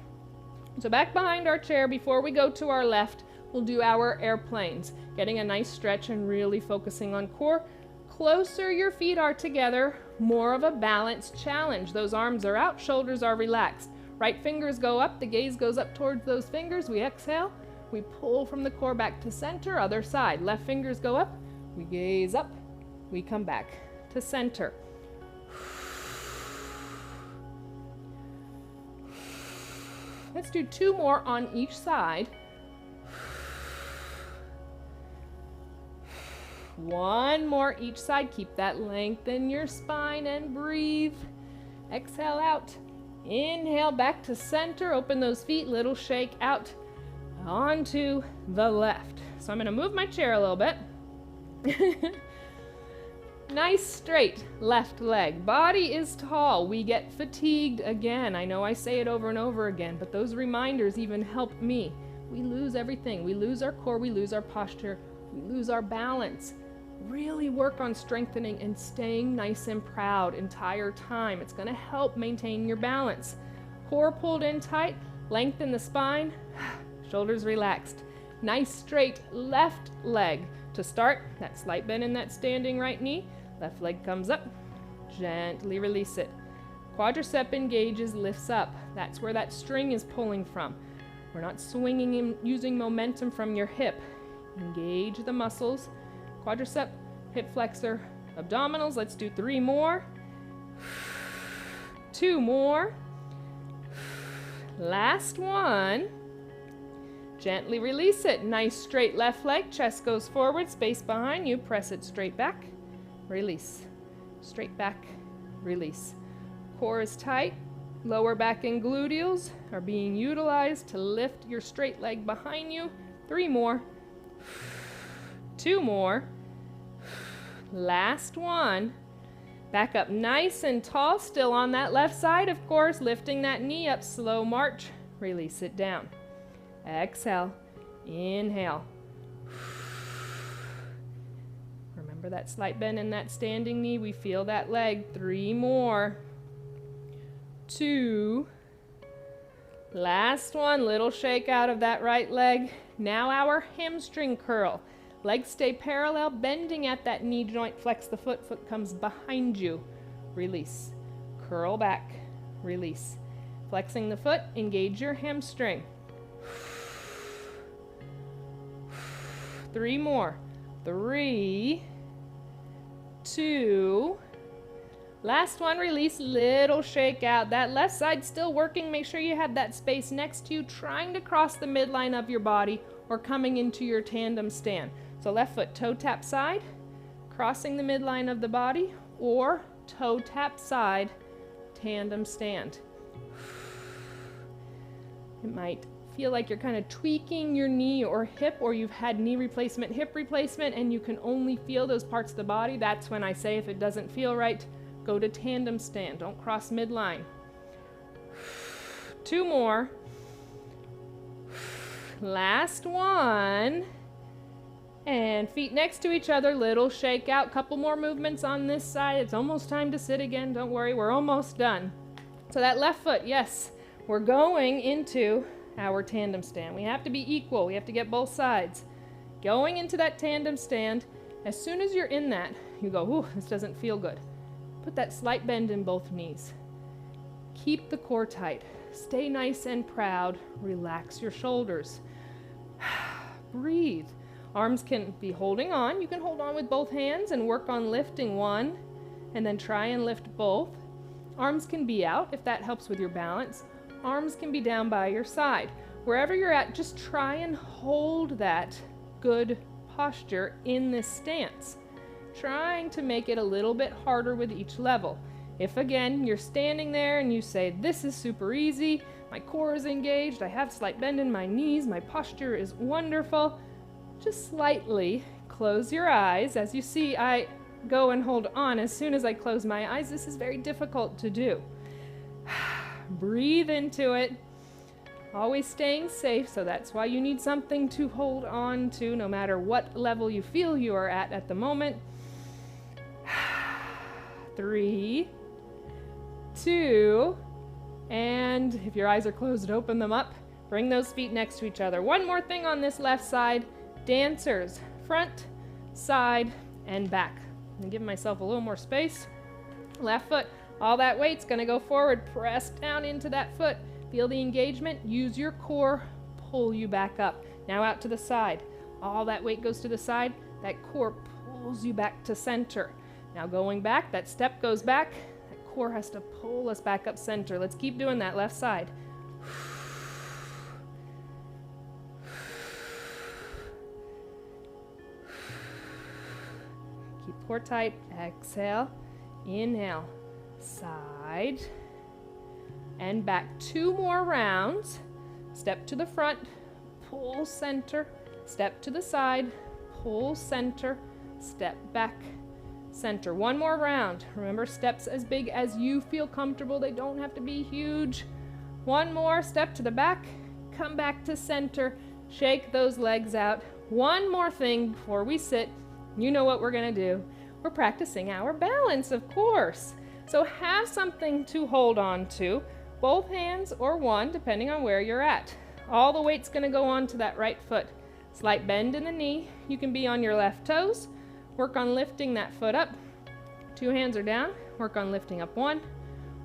So back behind our chair, before we go to our left, we'll do our airplanes, getting a nice stretch and really focusing on core. Closer your feet are together, more of a balance challenge. Those arms are out, shoulders are relaxed. Right fingers go up, the gaze goes up towards those fingers. We exhale, we pull from the core back to center, other side. Left fingers go up, we gaze up, we come back to center. Let's do 2 more on each side. One more each side. Keep that length in your spine and breathe. Exhale out. Inhale back to center. Open those feet. Little shake out onto the left. So I'm going to move my chair a little bit. Nice straight left leg. Body is tall. We get fatigued again. I know I say it over and over again, but those reminders even help me. We lose everything. We lose our core. We lose our posture. We lose our balance. Really work on strengthening and staying nice and proud entire time. It's going to help maintain your balance. Core pulled in tight, lengthen the spine, shoulders relaxed. Nice straight left leg. To start, that slight bend in that standing right knee. Left leg comes up, gently release it. Quadricep engages, lifts up. That's where that string is pulling from. We're not swinging in using momentum from your hip. Engage the muscles. Quadricep, hip flexor, abdominals. Let's do 3 more. 2 more. Last one. Gently release it. Nice straight left leg. Chest goes forward, space behind you. Press it straight back. Release. Straight back. Release. Core is tight. Lower back and gluteals are being utilized to lift your straight leg behind you. 3 more. 2 more. Last one. Back up nice and tall, still on that left side, of course, lifting that knee up, slow march. Release it down. Exhale. Inhale. Remember that slight bend in that standing knee. We feel that leg. 3 more. 2. Last one. Little shake out of that right leg. Now our hamstring curl. Legs stay parallel, bending at that knee joint. Flex the foot. Foot comes behind you. Release. Curl back. Release. Flexing the foot. Engage your hamstring. 3 more. 3. 2. Last one, release, little shake out. That left side still working. Make sure you have that space next to you, trying to cross the midline of your body or coming into your tandem stand. So left foot toe tap side, crossing the midline of the body, or toe tap side, tandem stand. It might feel like you're kind of tweaking your knee or hip, or you've had knee replacement, hip replacement, and you can only feel those parts of the body. That's when I say if it doesn't feel right, go to tandem stand. Don't cross midline. 2 more. Last one. And feet next to each other, little shake out. Couple more movements on this side. It's almost time to sit again. Don't worry, we're almost done. So that left foot, yes, we're going into our tandem stand. We have to be equal. We have to get both sides. Going into that tandem stand, as soon as you're in that, you go, ooh, this doesn't feel good. Put that slight bend in both knees. Keep the core tight. Stay nice and proud. Relax your shoulders. Breathe. Arms can be holding on. You can hold on with both hands and work on lifting one, and then try and lift both. Arms can be out if that helps with your balance. Arms can be down by your side. Wherever you're at, just try and hold that good posture in this stance, trying to make it a little bit harder with each level. If again, you're standing there and you say, this is super easy, my core is engaged, I have slight bend in my knees, my posture is wonderful, just slightly close your eyes. As you see, I go and hold on as soon as I close my eyes. This is very difficult to do. Breathe into it. Always staying safe, so that's why you need something to hold on to no matter what level you feel you are at the moment. 3, 2, and if your eyes are closed, open them up. Bring those feet next to each other. One more thing on this left side. Dancers, front, side, and back. I'm giving myself a little more space. Left foot, all that weight's gonna go forward. Press down into that foot. Feel the engagement. Use your core, pull you back up. Now out to the side. All that weight goes to the side. That core pulls you back to center. Now going back, that step goes back. That core has to pull us back up center. Let's keep doing that left side. Keep core tight. Exhale. Inhale. Side. And back. 2 more rounds. Step to the front. Pull center. Step to the side. Pull center. Step back. Center. 1 more round. Remember, steps as big as you feel comfortable. They don't have to be huge. 1 more. Step to the back. Come back to center. Shake those legs out. 1 more thing before we sit. You know what we're going to do. We're practicing our balance, of course. So have something to hold on to. Both hands or one, depending on where you're at. All the weight's going to go onto that right foot. Slight bend in the knee. You can be on your left toes. Work on lifting that foot up. 2 hands are down. Work on lifting up 1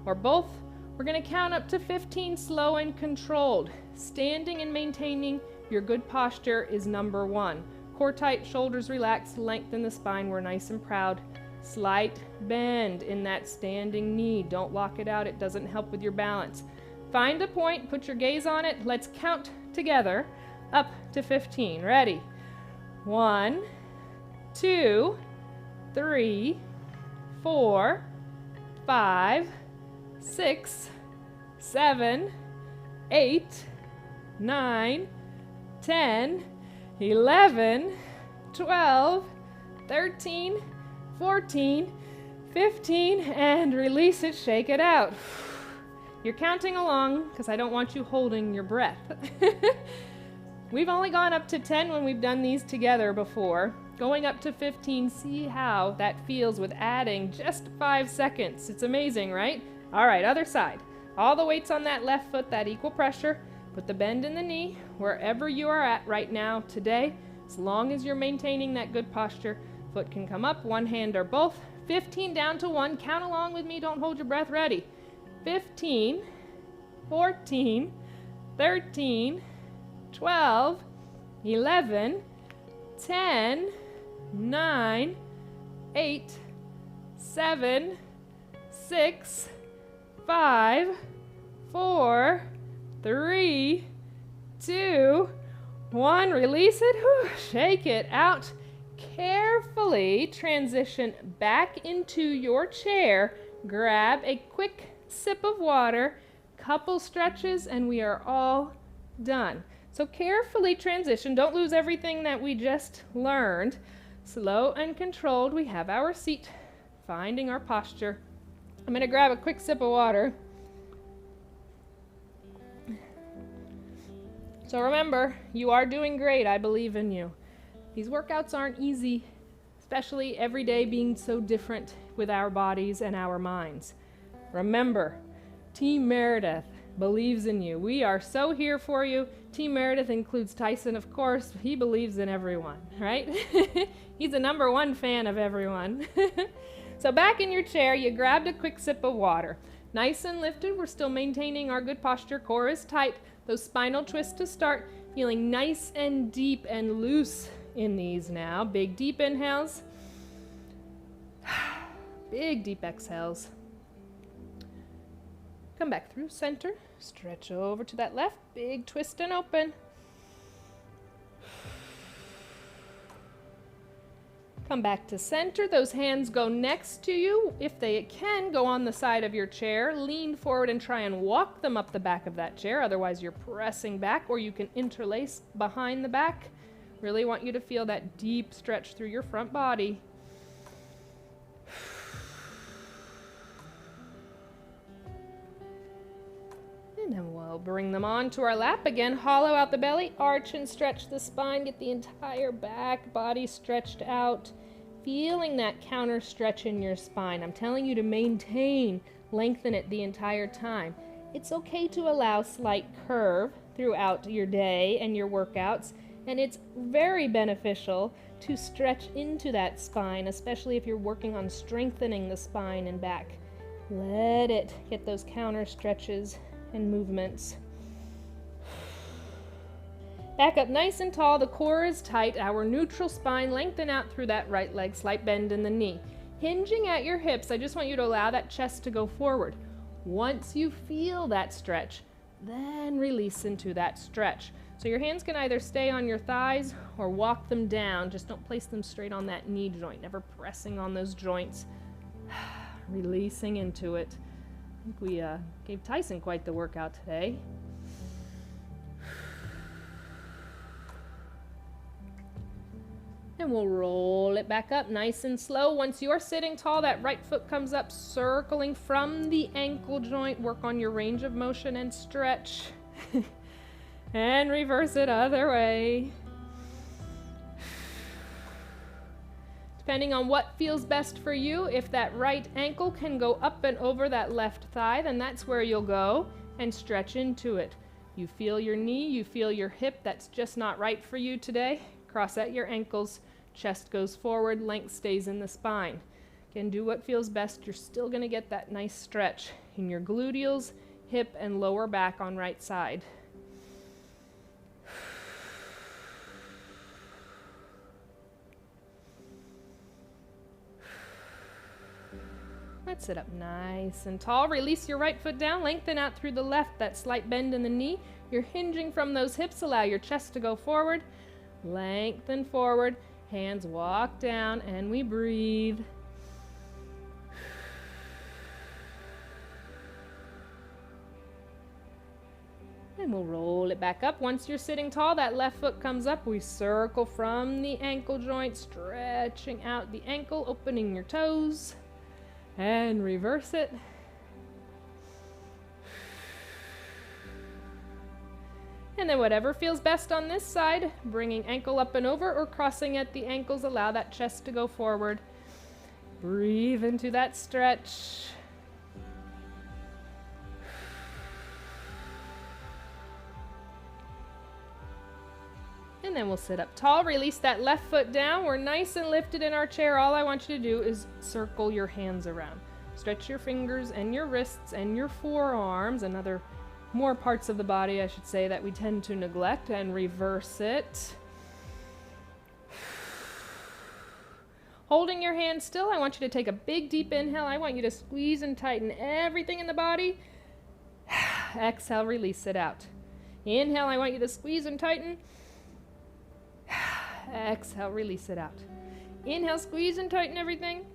or both. We're going to count up to 15 slow and controlled. Standing and maintaining your good posture is number 1. Core tight, shoulders relaxed, lengthen the spine. We're nice and proud. Slight bend in that standing knee. Don't lock it out. It doesn't help with your balance. Find a point, put your gaze on it. Let's count together up to 15. Ready? 1, 2, 3, 4, 5, 6, 7, 8, 9, 10, 11, 12, 13, 14, 15, and release it, shake it out. You're counting along because I don't want you holding your breath. We've only gone up to 10 when we've done these together before. Going up to 15, see how that feels with adding just 5 seconds. It's amazing, right? All right, other side. All the weight's on that left foot, that equal pressure. Put the bend in the knee wherever you are at right now today. As long as you're maintaining that good posture, foot can come up, 1 hand or both. 15 down to 1. Count along with me. Don't hold your breath. Ready? 15, 14, 13, 12, 11, 10, 9, 8, 7, 6, 5, 4, 3, 2, 1. Release it. Whew. Shake it out. Carefully transition back into your chair. Grab a quick sip of water, couple stretches, and we are all done. So carefully transition. Don't lose everything that we just learned. Slow and controlled. We have our seat, finding our posture. I'm going to grab a quick sip of water. So remember, you are doing great. I believe in you. These workouts aren't easy, especially every day being so different with our bodies and our minds. Remember, Team Meredith believes in you. We are so here for you. Team Meredith includes Tyson, of course. He believes in everyone, right? He's the #1 fan of everyone. So back in your chair, you grabbed a quick sip of water. Nice and lifted, we're still maintaining our good posture. Core is tight. Those spinal twists to start. Feeling nice and deep and loose in these now. Big deep inhales. Big deep exhales. Come back through center. Stretch over to that left. Big twist and open. Come back to center. Those hands go next to you. If they can, go on the side of your chair. Lean forward and try and walk them up the back of that chair. Otherwise, you're pressing back, or you can interlace behind the back. Really want you to feel that deep stretch through your front body. And then we'll bring them onto our lap. Again, hollow out the belly, arch and stretch the spine, get the entire back body stretched out. Feeling that counter stretch in your spine. I'm telling you to maintain, lengthen it the entire time. It's okay to allow slight curve throughout your day and your workouts, and it's very beneficial to stretch into that spine, especially if you're working on strengthening the spine and back. Let it get those counter stretches and movements. Back up nice and tall, the core is tight, our neutral spine, lengthen out through that right leg, slight bend in the knee. Hinging at your hips, I just want you to allow that chest to go forward. Once you feel that stretch, then release into that stretch. So your hands can either stay on your thighs or walk them down, just don't place them straight on that knee joint, never pressing on those joints. Releasing into it. I think we gave Tyson quite the workout today. And we'll roll it back up nice and slow. Once you're sitting tall, that right foot comes up, circling from the ankle joint. Work on your range of motion and stretch. And reverse it other way. Depending on what feels best for you, if that right ankle can go up and over that left thigh, then that's where you'll go and stretch into it. You feel your knee, you feel your hip, that's just not right for you today. Cross at your ankles, chest goes forward, length stays in the spine. Again, do what feels best. You're still going to get that nice stretch in your gluteals, hip, and lower back on right side. Let's sit up nice and tall. Release your right foot down, lengthen out through the left, that slight bend in the knee. You're hinging from those hips, allow your chest to go forward. Lengthen forward, hands walk down, and we breathe. And we'll roll it back up. Once you're sitting tall, that left foot comes up. We circle from the ankle joint, stretching out the ankle, opening your toes, and reverse it. And then whatever feels best on this side, bringing ankle up and over or crossing at the ankles, allow that chest to go forward. Breathe into that stretch. And then we'll sit up tall, release that left foot down. We're nice and lifted in our chair. All I want you to do is circle your hands around. Stretch your fingers and your wrists and your forearms, more parts of the body, I should say, that we tend to neglect, and reverse it. Holding your hand still, I want you to take a big deep inhale. I want you to squeeze and tighten everything in the body. Exhale, release it out. Inhale, I want you to squeeze and tighten. Exhale, release it out. Inhale, squeeze and tighten everything.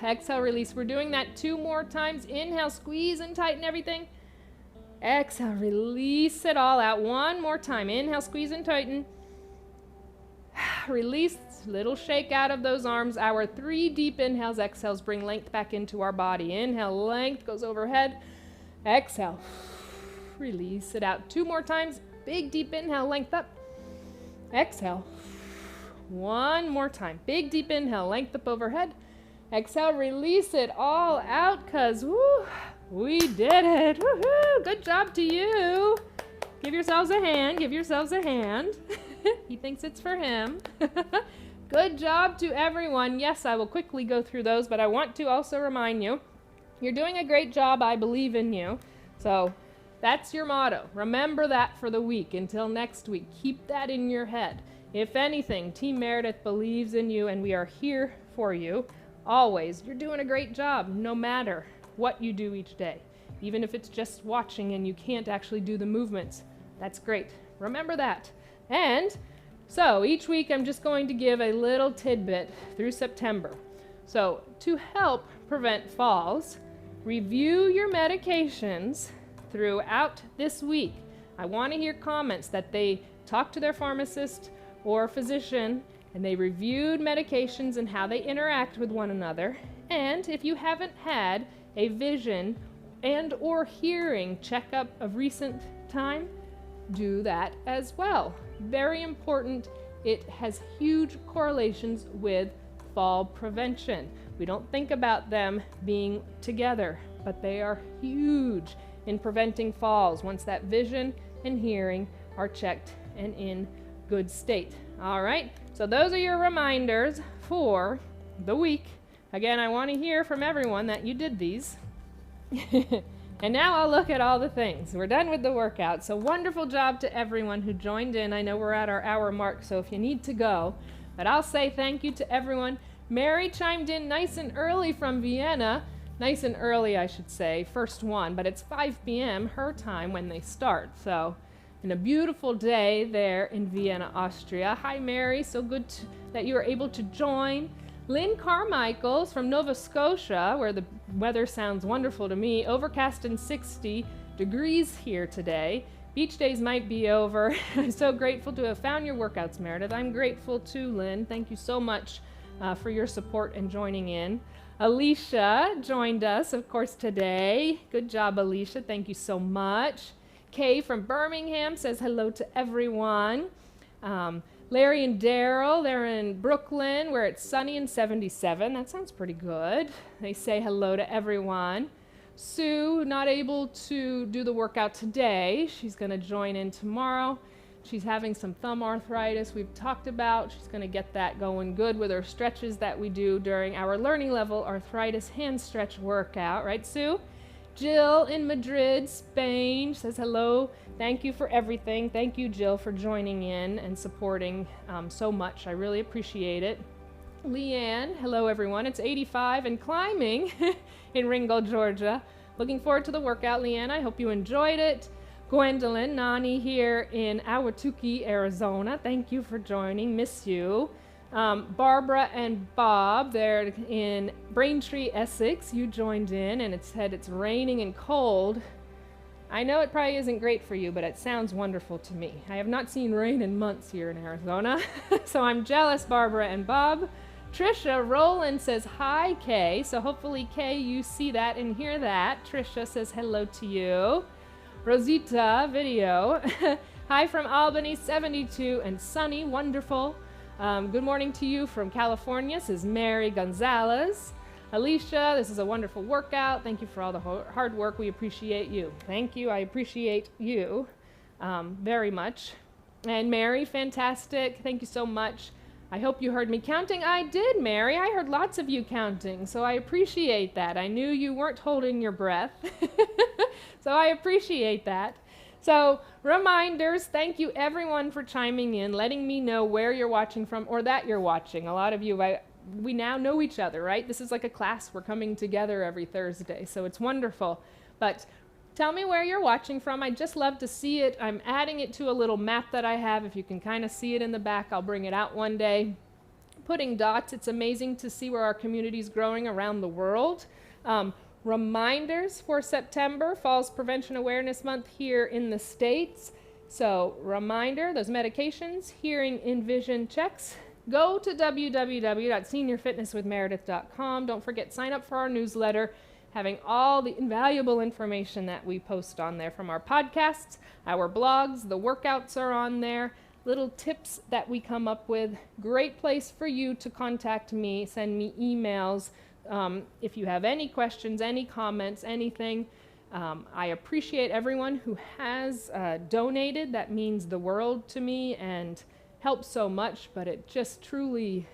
Exhale, release. We're doing that 2 more times. Inhale, squeeze and tighten everything. Exhale, release it all out. 1 more time. Inhale, squeeze and tighten. Release, little shake out of those arms. Our 3 deep inhales, exhales bring length back into our body. Inhale, length goes overhead. Exhale, release it out. 2 more times. Big deep inhale, length up. Exhale. One more time. Big deep inhale, length up overhead. Exhale, release it all out, cause woo, we did it. Woohoo! Good job to you. Give yourselves a hand. Give yourselves a hand. He thinks it's for him. Good job to everyone. Yes, I will quickly go through those, but I want to also remind you, you're doing a great job. I believe in you. So that's your motto. Remember that for the week. Until next week, keep that in your head. If anything, Team Meredith believes in you, and we are here for you. Always. You're doing a great job, no matter what you do each day. Even if it's just watching and you can't actually do the movements. That's great. Remember that. And so each week I'm just going to give a little tidbit through September. So to help prevent falls, review your medications throughout this week. I want to hear comments that they talked to their pharmacist or physician and they reviewed medications and how they interact with one another. And if you haven't had a vision and or hearing checkup of recent time, do that as well. Very important. It has huge correlations with fall prevention. We don't think about them being together, but they are huge in preventing falls once that vision and hearing are checked and in good state. All right, so those are your reminders for the week. Again, I want to hear from everyone that you did these. And now I'll look at all the things. We're done with the workout. So wonderful job to everyone who joined in. I know we're at our hour mark, so if you need to go, but I'll say thank you to everyone. Mary chimed in nice and early from Vienna. Nice and early, I should say, first one, but it's 5 p.m. her time when they start. So, and a beautiful day there in Vienna, Austria. Hi, Mary. So good that you were able to join. Lynn Carmichael's from Nova Scotia, where the weather sounds wonderful to me. Overcast and 60 degrees here today. Beach days might be over. I'm so grateful to have found your workouts, Meredith. I'm grateful too, Lynn. Thank you so much for your support and joining in. Alicia joined us, of course, today. Good job, Alicia. Thank you so much. Kay from Birmingham says hello to everyone. Larry and Daryl, they're in Brooklyn, where it's sunny and 77. That sounds pretty good. They say hello to everyone. Sue, not able to do the workout today. She's going to join in tomorrow. She's having some thumb arthritis we've talked about. She's going to get that going good with her stretches that we do during our learning level arthritis hand stretch workout. Right, Sue? Jill in Madrid, Spain, says hello. Thank you for everything. Thank you, Jill, for joining in and supporting so much. I really appreciate it. Leanne, hello, everyone. It's 85 and climbing in Ringgold, Georgia. Looking forward to the workout, Leanne. I hope you enjoyed it. Gwendolyn, Nani here in Ahwatukee, Arizona. Thank you for joining. Miss you. Barbara and Bob, they're in Braintree, Essex. You joined in, and it said it's raining and cold. I know it probably isn't great for you, but it sounds wonderful to me. I have not seen rain in months here in Arizona, so I'm jealous, Barbara and Bob. Trisha Rowland says, hi, Kay. So hopefully, Kay, you see that and hear that. Trisha says hello to you. Rosita, video. Hi from Albany, 72 and sunny, wonderful. Good morning to you from California, says Mary Gonzalez. Alicia, this is a wonderful workout. Thank you for all the hard work. We appreciate you. Thank you. I appreciate you very much. And Mary, fantastic. Thank you so much. I hope you heard me counting. I did, Mary. I heard lots of you counting, so I appreciate that. I knew you weren't holding your breath, so I appreciate that. So, reminders, thank you everyone for chiming in, letting me know where you're watching from or that you're watching. A lot of you, we now know each other, right? This is like a class. We're coming together every Thursday, so it's wonderful. But tell me where you're watching from. I'd just love to see it. I'm adding it to a little map that I have. If you can kind of see it in the back, I'll bring it out one day. Putting dots, it's amazing to see where our community is growing around the world. Reminders for September, Falls Prevention Awareness Month here in the States. So reminder, those medications, hearing and vision checks. Go to www.seniorfitnesswithmeredith.com. Don't forget, sign up for our newsletter, having all the invaluable information that we post on there from our podcasts, our blogs, the workouts are on there. little tips that we come up with. Great place for you to contact me, send me emails. If you have any questions, any comments, anything. I appreciate everyone who has donated. That means the world to me and helps so much, but it just truly,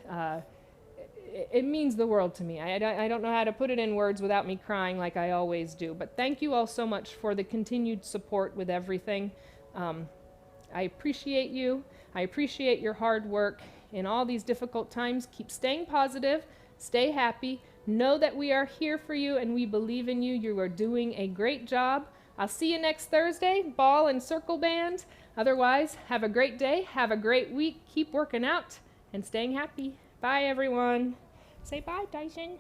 it means the world to me. I don't know how to put it in words without me crying like I always do, but thank you all so much for the continued support with everything. I appreciate you. I appreciate your hard work in all these difficult times. Keep staying positive, stay happy. Know that we are here for you and we believe in you. You are doing a great job. I'll see you next Thursday, ball and circle band. Otherwise, have a great day, have a great week, keep working out and staying happy. Bye, everyone. Say bye, Dyson.